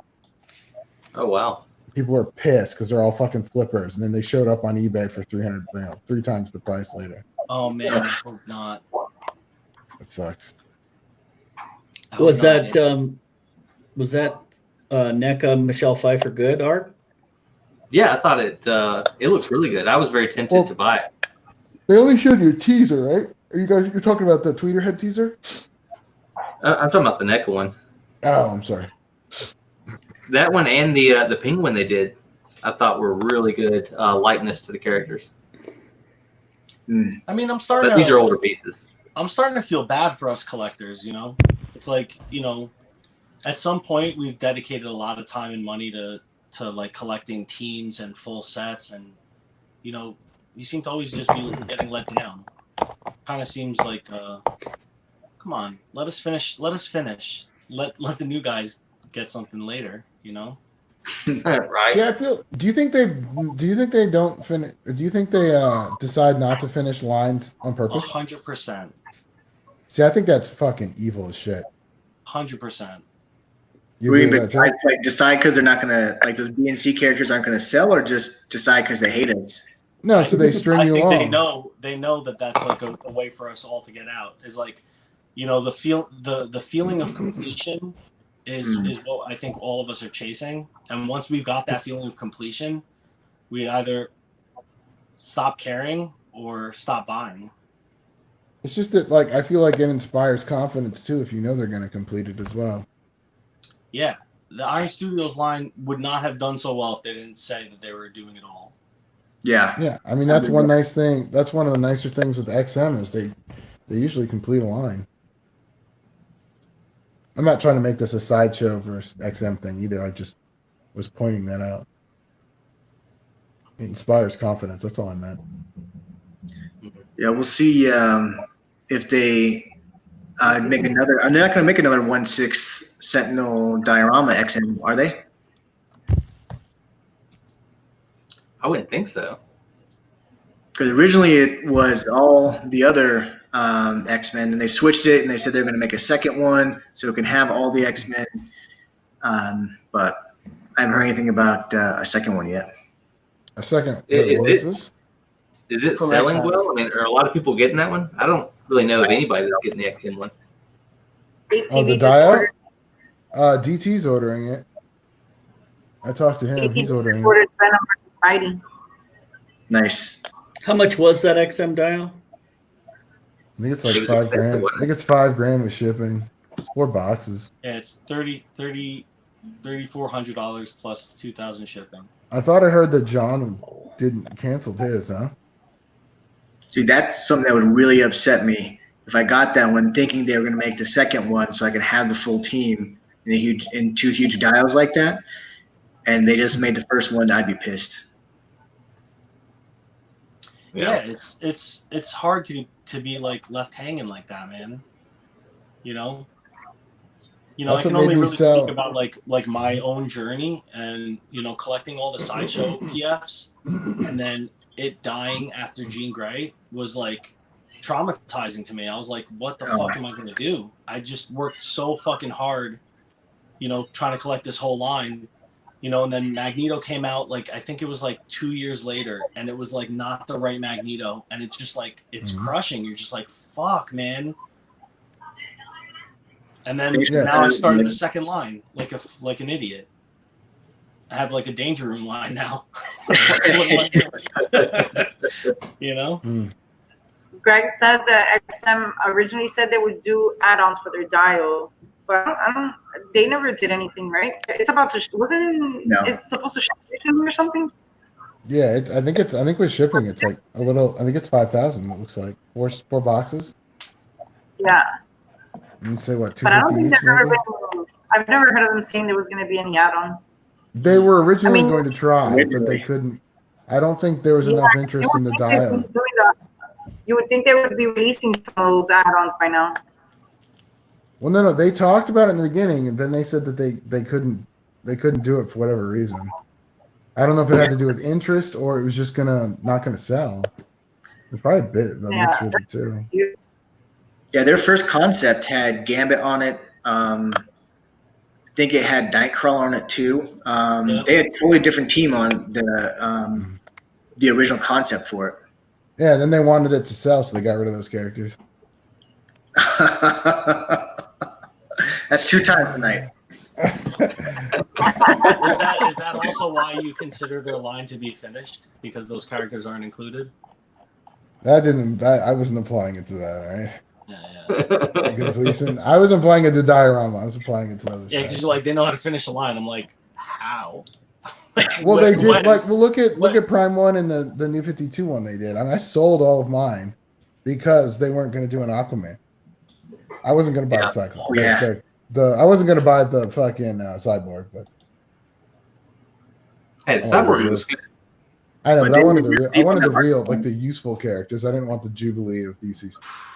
Oh wow! People were pissed because they're all fucking flippers, and then they showed up on eBay for 3 times the price later. Oh man, I hope not. It sucks. I hope Was not. that NECA Michelle Pfeiffer good, Art? Yeah, I thought it looks really good. I was very tempted Well- to buy it. They only showed you a teaser, right? You're talking about the Tweeterhead teaser? I'm talking about the NECA one. Oh, I'm sorry. That one and the penguin they did, I thought were really good likeness to the characters. I mean, I'm starting. But these are older pieces. I'm starting to feel bad for us collectors. You know, it's like at some point we've dedicated a lot of time and money to like collecting teams and full sets, and you seem to always just be getting let down. kind of seems like, come on, let us finish. Let the new guys get something later. You know. Right. See, I feel. Do you think they don't finish? Do you think they decide not to finish lines on purpose? 100%. See, I think that's fucking evil as shit. 100%. You We agree with that, too? decide because they're not gonna like those B and C characters aren't gonna sell, or just decide because they hate us. No, so they string I you think along. they know that that's like a way for us all to get out. Is like, you know, the feeling of completion is what I think all of us are chasing. And once we've got that feeling of completion, we either stop caring or stop buying. It's just that, like, I feel like it inspires confidence too if you know they're going to complete it as well. Yeah, the Iron Studios line would not have done so well if they didn't say that they were doing it all. Yeah. Yeah, I mean that's one nice thing. That's one of the nicer things with XM is they usually complete a line. I'm not trying to make this a sideshow versus XM thing either. I just was pointing that out. It inspires confidence. That's all I meant. Yeah, we'll see if they make another. They're not going to make another 1/6 Sentinel diorama XM, are they? I wouldn't think so. Because originally it was all the other X-Men, and they switched it, and they said they're going to make a second one so it can have all the X-Men. But I haven't heard anything about a second one yet. A second. Is What it- is this? Is it Correct. selling well? I mean, are a lot of people getting that one? I don't really know of anybody that's getting the XM one. Oh, the ATV just dial? ordered, DT's ordering it. I talked to him. ATV He's ordering it. ordered Venom versus Spidey. Nice. How much was that XM dial? I think it's It like was $5,000. expensive, wasn't I think it's $5,000 with shipping. 4 boxes. Yeah, it's $3,400 plus 2,000 shipping. I thought I heard that John didn't canceled his, huh? See, that's something that would really upset me if I got that one thinking they were going to make the second one so I could have the full team in two huge dials like that, and they just made the first one. I'd be pissed. Yeah, it's hard to be like left hanging like that, man. You know, That's I can what made only me really sell. speak about like my own journey and collecting all the sideshow PFs, and then it dying after Jean Grey was like traumatizing to me. I was like, what the fuck am I gonna do? I just worked so fucking hard, trying to collect this whole line. And then Magneto came out, like, I think it was like 2 years later, and it was like not the right Magneto, and it's just like, it's crushing. You're just like, fuck, man. And then now I started the second line like an idiot. I have like a Danger Room line now. Greg says that XM originally said they would do add-ons for their dial, but I don't. They never did anything, right? It's about to. No. It's supposed to ship recently or something. Yeah, I think with shipping, it's like a little. I think it's 5,000. It looks like 4 boxes. Yeah, And say what, but I don't 250 think each? they've ever Maybe? been. I've never heard of them saying there was going to be any add-ons. They were originally I mean, going to try, but they couldn't. I don't think there was enough interest in the dial. You would think they would be releasing some of those add-ons by now. Well, no, they talked about it in the beginning, and then they said that they couldn't do it for whatever reason. I don't know if it had to do with interest or it was just not gonna sell. It's probably a bit of a mixture of the two. Yeah, their first concept had Gambit on it. I think it had Nightcrawler on it too. They had a totally different team on the original concept for it. Yeah, then they wanted it to sell, so they got rid of those characters. That's 2 times tonight. Is that also why you consider their line to be finished? Because those characters aren't included? I wasn't applying it to that, all right? Yeah. Completion. I wasn't applying it to diorama. I was applying it to other Yeah, stuff. because they know how to finish the line. I'm like, how? Well, they did. When? Look at Prime 1 and the New 52 one they did. I mean, I sold all of mine because they weren't going to do an Aquaman. I wasn't going to buy the Cyclops. Oh, yeah. I wasn't going to buy the fucking Cyborg, but Hey, the Cyborg looks good. I know, But but I they wanted were I wanted the people real, like the useful characters. I didn't want the Jubilee of DC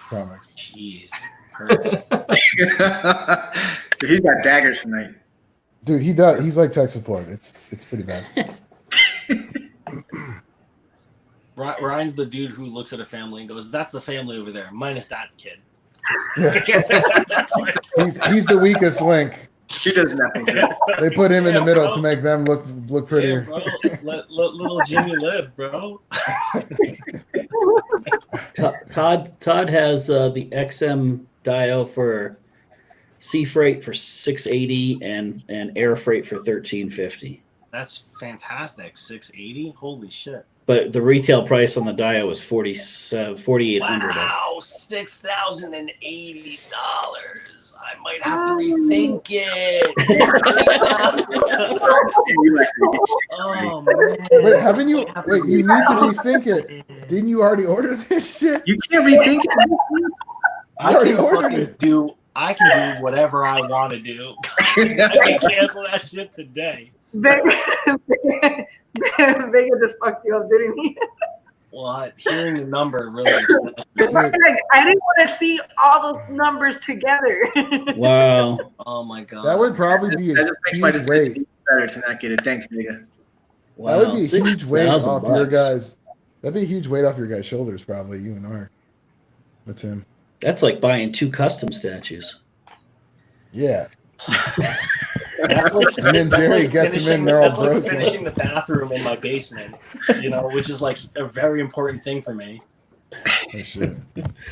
comics. Jeez. Perfect. Dude, he's got daggers tonight. Dude, he does. He's like tech support. It's pretty bad. Ryan's the dude who looks at a family and goes, "That's the family over there, minus that kid." He's the weakest link. He does nothing. They put him in the Yeah, middle bro. to make them look Yeah, prettier. bro. Let little Jimmy live, bro. Todd has the XM Dio for sea freight for $680 and air freight for $1350. That's fantastic. 680. Holy shit. But the retail price on the Dio was $4,800. Wow, $6,080. I might have to rethink it. Oh man. Wait, haven't you? Wait, you need to rethink it. Didn't you already order this shit? You can't rethink it. I already can ordered fucking it. I can do whatever I want to do. I can cancel that shit today. Vega just fucked you up, didn't he? What? Hearing the number really. Like, I didn't want to see all those numbers together. Wow. Oh my god. That would probably be a That just makes my huge weight. decision better to not get it. Thanks, Vega. Wow. That would be a huge weight $6,000 off your bucks. guys. That'd be a huge weight off your guys' shoulders, probably. You and Art. That's him. That's like buying 2 custom statues. Yeah. That's like, And then Jerry gets him in, they're all that's like broken. finishing the bathroom in my basement, which is like a very important thing for me. Oh, shit.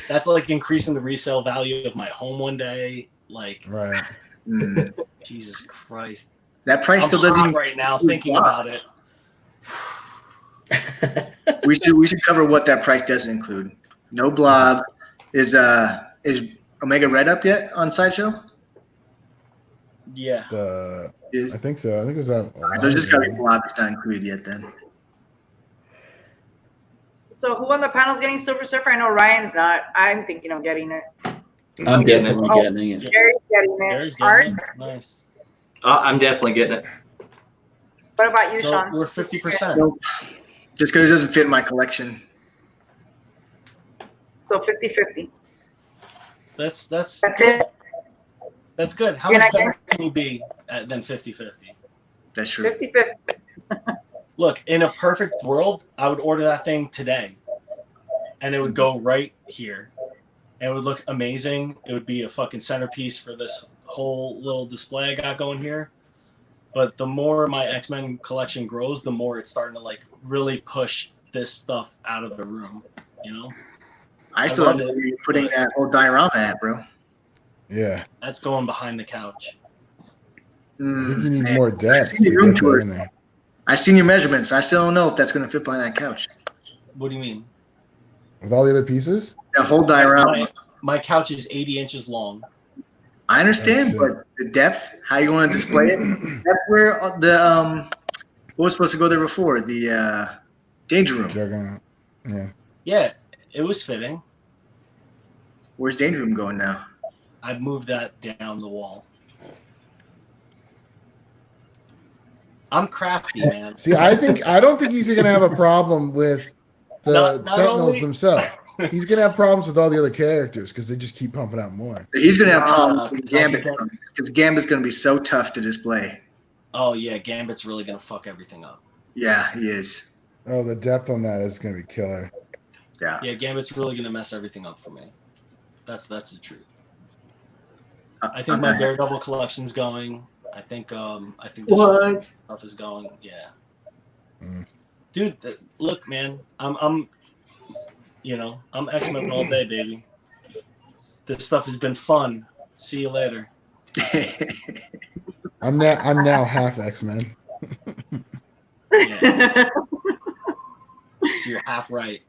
That's like increasing the resale value of my home one day. Like, Right. Mm. Jesus Christ. That price I'm still doesn't hot even. right now thinking about it. We should cover what that price doesn't include. No Blob. Is Omega Red up yet on Sideshow? Yeah. I Is think so. I think it was that. there's just gotta be Blob that's not included yet then. So who on the panel is getting Silver Surfer? I know Ryan's not. I'm thinking of getting it. I'm definitely getting it. Jerry's getting it. There's Art, good. Nice. I'm definitely getting it. what about you, So Sean? we're 50%. Just because it doesn't fit in my collection. So 50-50. That's That's it. that's good. How You're much not better can you be than 50-50? That's true. 50-50. Look, in a perfect world, I would order that thing today, and it would go right here, and it would look amazing. It would be a fucking centerpiece for this whole little display I got going here. But the more my X-Men collection grows, the more it's starting to like really push this stuff out of the room. You know, I still love have it, to putting but- that whole diorama at, bro. Yeah. that's going behind the couch. I think you need Man. more depth seen to the room get that tour. in there. I've seen your measurements. I still don't know if that's going to fit behind that couch. What do you mean? With all the other pieces? That whole diorama. My couch is 80 inches long. I understand, Oh, shit. but the depth, how you want to display it, that's where the what was supposed to go there before? The Danger Room. Juggernaut. Yeah. Yeah, it was fitting. Where's Danger Room going now? I moved that down the wall. I'm crafty, man. See, I don't think he's gonna have a problem with the Not Sentinels only- themselves. He's gonna have problems with all the other characters because they just keep pumping out more. He's going to have Nah, problems with 'cause I'll Gambit be done. because Gambit's going to be so tough to display. Oh yeah, Gambit's really gonna fuck everything up. Yeah, he is. Oh, the depth on that is gonna be killer. Yeah. Yeah, Gambit's really gonna mess everything up for me. That's the truth. I think my Daredevil collection's going. I think this What? stuff is going. Yeah. Mm. Dude, look, man, I'm X-Men all day, baby. This stuff has been fun. See you later. I'm now half X-Men. Yeah. So you're half right.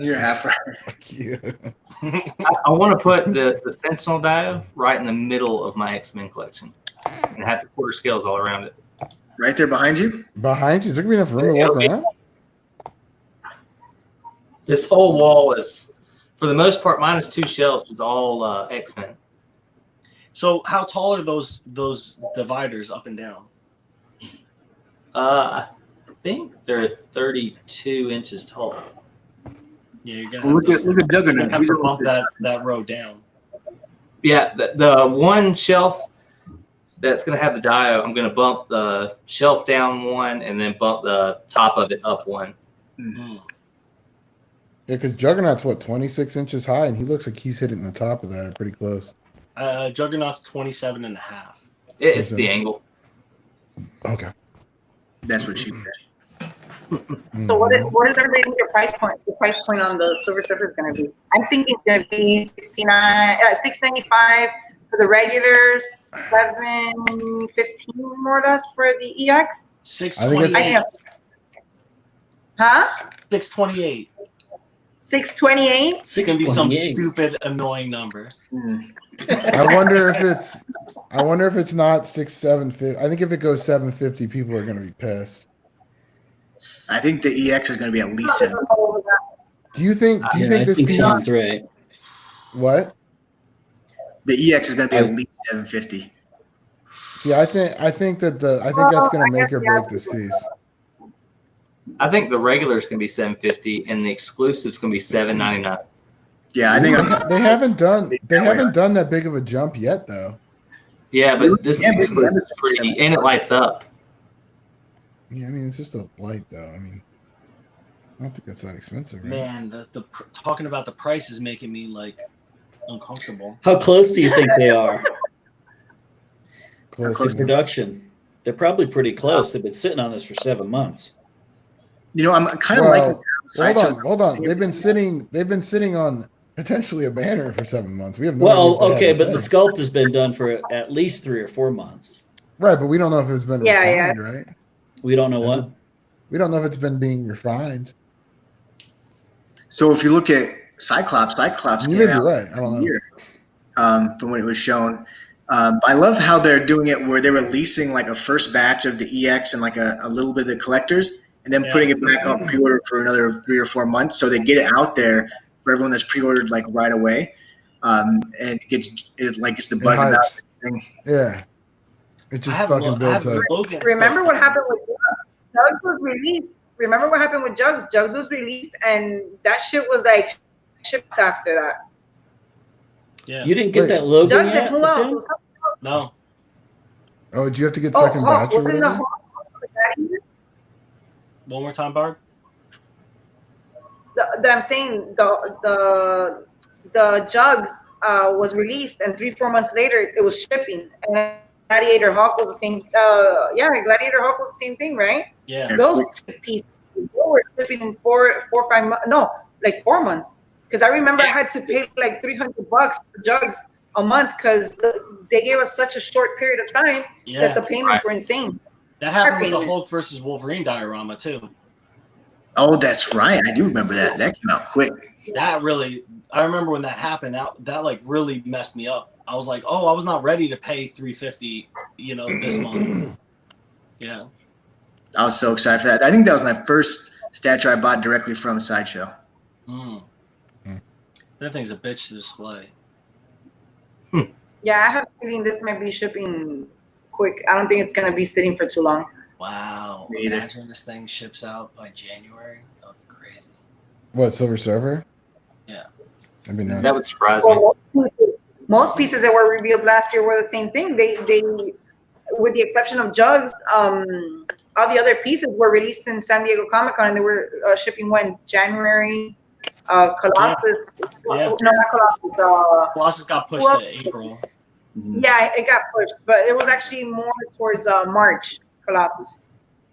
You're half right. Fuck you. I want to put the Sentinel Dio right in the middle of my X-Men collection and have the quarter scales all around it. Right there behind you. Behind you, is there gonna be enough room to walk around? This whole wall is, for the most part, minus 2 shelves, is all X-Men. So how tall are those dividers up and down? I think they're 32 inches tall. Yeah, you're gonna Look at Juggernaut. have to bump that row down. Yeah, the one shelf that's going to have the dio, I'm going to bump the shelf down one and then bump the top of it up one. Mm. Yeah, because Juggernaut's what 26 inches high, and he looks like he's hitting the top of that or pretty close. Juggernaut's 27 and a half. It's the angle. Okay. That's what she said. So what is everybody think your price point? The price point on the Silver Surfer is going to be? I'm thinking it's going to be $695 for the regulars, $715 more or less for the EX. 628. Huh? 628. 628. It's gonna be some stupid, annoying number. I wonder if it's not 750. I think if it goes 750, people are going to be pissed. I think the EX is going to be at least 7. Do you think this piece? Sounds right. What? The EX is going to be at least 750. See, I think that's going to make or break this piece. I think the regular is going to be $750 and the exclusive is going to be $799. Yeah, I think they haven't done that big of a jump yet, though. Yeah, but this exclusive is pretty, and it lights up. Yeah, I mean it's just a light, though. I mean, I don't think that's that expensive. Right? Man, the talking about the price is making me like uncomfortable. How close do you think they are Close to production? They're probably pretty close. They've been sitting on this for 7 months. You know, I'm kind of hold on. They've been sitting on potentially a banner for 7 months. We have no Well, idea if they okay, have but a the banner. sculpt has been done for at least 3 or 4 months. Right, but we don't know if it's been refined, right? We don't know what. We don't know if it's been being refined. So if you look at Cyclops You came may be out right. I don't know. here, from when it was shown. I love how they're doing it where they're releasing like a first batch of the EX and like a little bit of the collectors, and then putting it back on pre-order for another 3 or 4 months, so they get it out there for everyone that's pre-ordered like right away, and it gets the buzz about thing. Yeah, it just fucking builds up. Remember what happened with Jugs? Jugs was released. Remember what happened with Jugs? Jugs was released, and that shit was like shipped after that. Yeah. You didn't get that logo Jugs yet? and who else? Tim? No. Oh, did you have to get second batch or wasn't whatever? One more time, Barb. I'm saying the Jugs was released, and 3-4 months later it was shipping. And Gladiator Hawk was the same. Gladiator Hawk was the same thing, right? Yeah. Those two pieces were shipping in 4 or 5 months. No, like 4 months. Because I remember I had to pay like $300 for Jugs a month because they gave us such a short period of time that the payments were insane. That happened with the Hulk versus Wolverine diorama too. Oh, that's right. I do remember that. That came out quick. That really, I remember when that happened. That like really messed me up. I was like, oh, I was not ready to pay $350, this month. Yeah. I was so excited for that. I think that was my first statue I bought directly from Sideshow. That thing's a bitch to display. Yeah, I have a feeling this might be shipping quick. I don't think it's going to be sitting for too long. Wow. Me either. Imagine this thing ships out by January. That would be crazy. What, Silver Surfer? Yeah. That'd be nice. That would surprise me. Well, most pieces that were revealed last year were the same thing. They with the exception of Jugs, all the other pieces were released in San Diego Comic-Con, and they were shipping when? January. Colossus. Yeah. No, not Colossus. Colossus got pushed to April. Yeah, it got pushed, but it was actually more towards March. Colossus.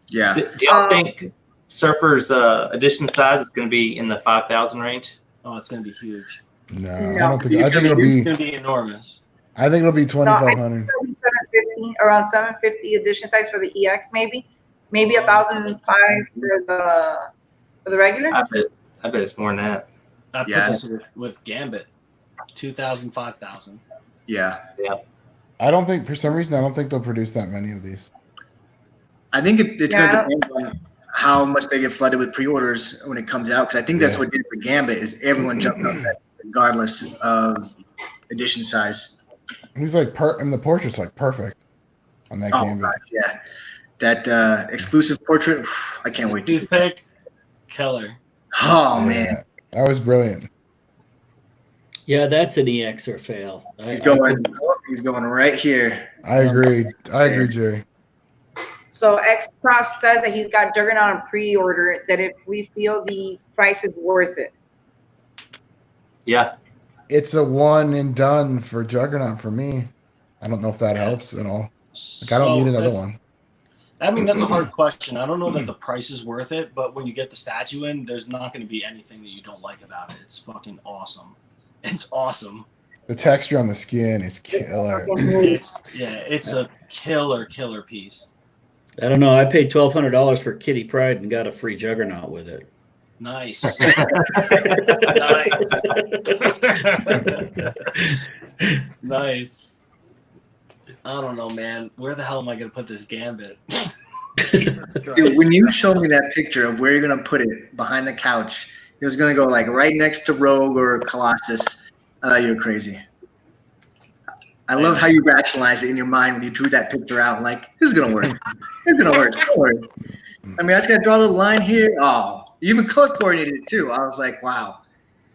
Yeah. Do y'all think Surfer's edition size is going to be in the 5,000 range? Oh, it's going to be huge. No, I don't think. I think it'll It's be. going to be enormous. I think it'll be 2,500. Around 750 edition size for the EX, maybe 1,005 for the regular. I bet it's more than that. I put this with Gambit, 2,000, 5,000. Yeah. I don't think, for some reason, I don't think they'll produce that many of these. I think it's going to depend on how much they get flooded with pre-orders when it comes out. Because I think that's what did it for Gambit is everyone jumped on that regardless of edition size. He's like, and the portrait's like perfect on that Gambit. Gosh, yeah. That exclusive portrait, I can't wait to. Toothpick, killer. Oh man, that was brilliant. Yeah, that's an EX or fail. He's going right here. I agree. I agree, Jerry. So X Cross says that he's got Juggernaut on pre-order, that if we feel the price is worth it. Yeah. It's a one and done for Juggernaut for me. I don't know if that helps at all. Like, I don't need another one. I mean, that's a hard question. I don't know that the price is worth it, but when you get the statue in, there's not going to be anything that you don't like about it. It's fucking awesome. It's awesome. The texture on the skin is killer. It's a killer piece. I don't know. I paid $1,200 for Kitty Pryde and got a free Juggernaut with it. Nice. Nice. I don't know, man. Where the hell am I going to put this Gambit? Dude, when you showed me that picture of where you're going to put it behind the couch, it was going to go like right next to Rogue or Colossus. I thought you were crazy. I love how you rationalized it in your mind when you drew that picture out. Like, this is going to work. This is going to work. Don't worry. I mean, I just got to draw the line here. Oh, you even color coordinated it too. I was like, wow.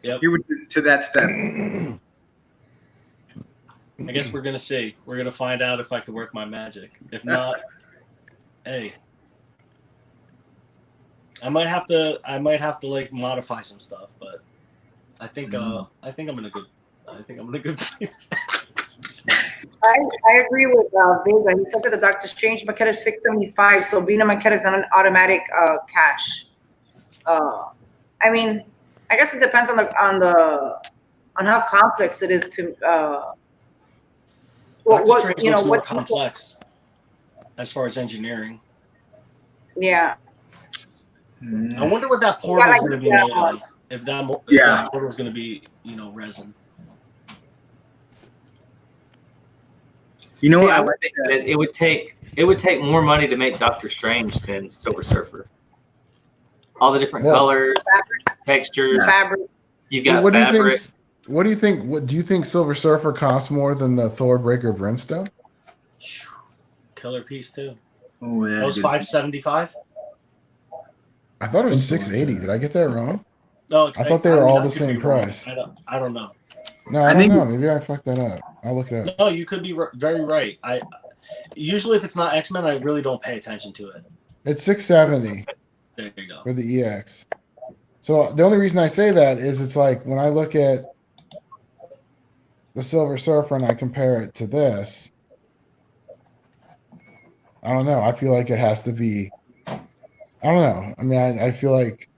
Yep. You were to that step. I guess we're gonna see. We're gonna find out if I can work my magic. If not, hey, I might have to like modify some stuff, but I think I'm in a good place. I agree with Vega. He said that the Doctor Strange Maquette is $675, so being a Maquette is not an automatic cash. I mean, I guess it depends on how complex it is to. Doctor Strange looks more complex as far as engineering. Yeah. I wonder what that portal is going to be made of. If that portal is going to be, resin. You know, I would think that it would take more money to make Doctor Strange than Silver Surfer. All the different colors, textures, fabric. You've got what fabric. What do you think? What do you think? Silver Surfer costs more than the Thor Breaker Brimstone? Killer piece too. Oh, that was $575. I thought it was $680. Did I get that wrong? No, I thought they were all the same price. I don't know. No, I don't know. Maybe I fucked that up. I'll look it up. No, you could be very right. I usually if it's not X-Men, I really don't pay attention to it. It's $670. There you go. For the EX. So the only reason I say that is it's like when I look at the Silver Surfer and I compare it to this, I don't know. I feel like it has to be. I don't know. I mean, I feel like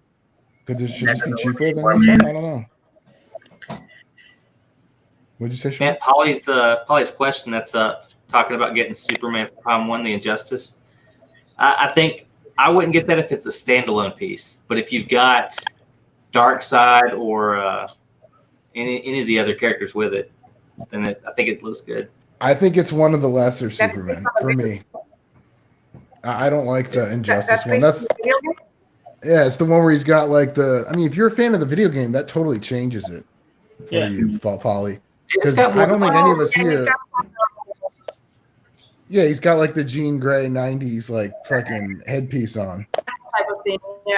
could it should just be cheaper than this one? I don't know. What'd you say, Sean? Man, Polly's question that's talking about getting Superman for Prime 1, the Injustice. I think I wouldn't get that if it's a standalone piece, but if you've got Darkseid or any of the other characters with it, then I think it looks good. I think it's one of the lesser Superman for me. I don't like the Injustice one. Yeah, it's the one where he's got like the. I mean, if you're a fan of the video game, that totally changes it for you, Polly. Because I don't think any of us here. Yeah, he's got like the Jean Grey '90s like fucking headpiece on. Type of thing. Yeah.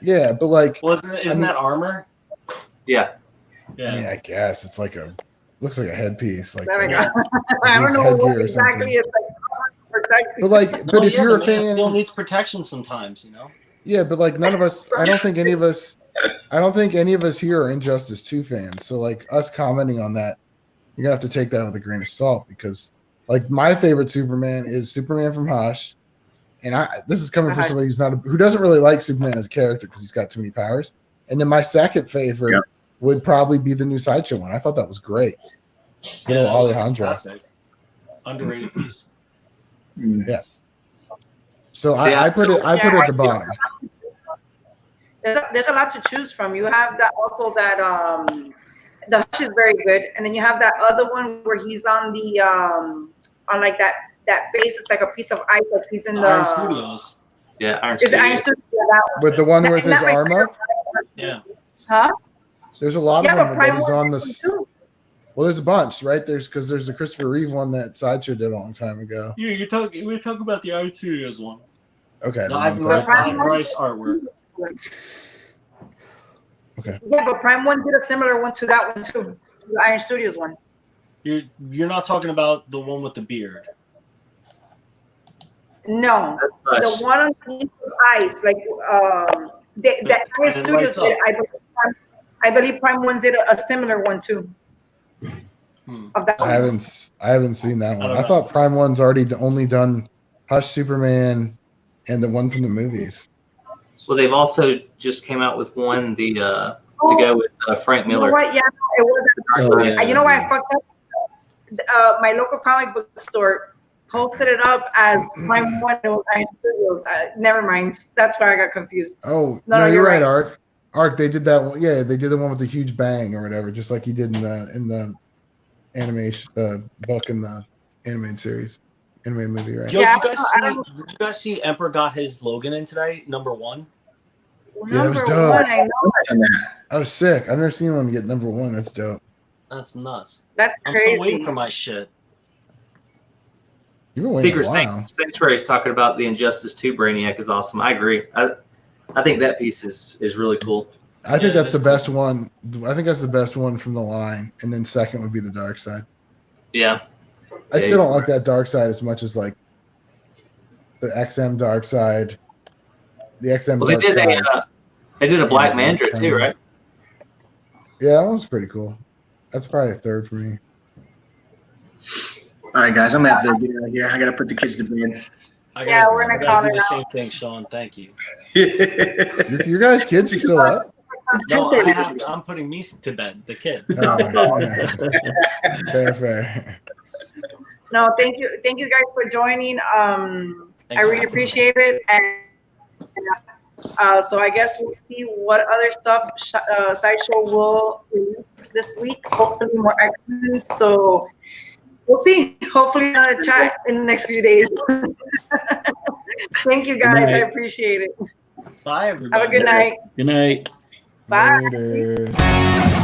Yeah, but like. Well, isn't that armor? Yeah. Yeah. I mean, I guess it's like looks like a headpiece. Like I don't know what exactly it's like. But if you're a fan, still needs protection sometimes, Yeah, but like none of us. I don't think any of us here are Injustice 2 fans. So like us commenting on that, you're gonna have to take that with a grain of salt because like my favorite Superman is Superman from Hush, and this is coming from somebody who doesn't really like Superman as a character because he's got too many powers. And then my second favorite would probably be the new Sideshow one. I thought that was great. Good old Alejandro. Fantastic. Underrated piece. Yeah. So I put it at the bottom. There's a lot to choose from. You have that the Hush is very good, and then you have that other one where he's on the on like that base. It's like a piece of ice. Like he's in the Iron Studios. Yeah, Iron Studios. Iron Studios. That one. With the one with his arm up. Yeah. Huh? There's a lot of them that he's on this. Well, there's a bunch, right? There's a Christopher Reeve one that Sideshow did a long time ago. We're talking about the Art Studios one. Okay. The the Ivan one time- Rice artwork. Okay. Yeah, but Prime One did a similar one to that one too, to the Iron Studios one. You're not talking about the one with the beard. No, That's the one on the ice, like the Iron And Studios lights did. I believe Prime One did a similar one too. Of that I one. haven't seen that one. don't I know. thought Prime One's already only done Hush Superman and the one from the movies. Well, they've also just came out with one to go with Frank You know Miller. what? Yeah, it wasn't. Oh, yeah. You know why I fucked up? My local comic book store posted it up as Prime One. It was Iron Studios. Never mind. That's where I got confused. Oh No, no, you're you're right, right. Ark. Ark, they did that one. Yeah, they did the one with the huge bang or whatever, just like he did in the animation, the book in the animated series, animated movie, right? Yo, Yeah, did I don't you guys see Emperor got his Logan in today? #1. Yeah, it was Number dope. one, I know. I was sick. I've never seen one get #1. That's dope. That's nuts. That's I'm still waiting crazy. for my shit. You've been waiting Secret a while. Sanctuary is talking about the Injustice 2 Brainiac is awesome. I agree. I think that piece is really cool. I think Yeah, that's the that's best one. I think that's the best one from the line, and then second would be the Dark Side. Yeah. I Yeah, still don't like that Dark Side as much as like the XM Dark Side, the XM Well, they Dark did Side. they did a Black Yeah, Mandra too, right? Yeah, that one's pretty cool. That's probably a third for me. All right, guys, I'm gonna have to get out of here. I gotta put the kids to bed. Yeah, we're gonna I call gotta do it the out. same thing, Sean. Thank you. Your guys' kids are still up. No, I'm putting me to bed, the kid. Oh, yeah. Fair. No, thank you guys for joining. I Thanks. really appreciate it, and so I guess we'll see what other stuff Sideshow will release this week. Hopefully more X-Men. So we'll see. Hopefully another chat in the next few days. Thank you guys. I night. appreciate it. Bye, everybody. Have a good night. Good night. Bye. Later.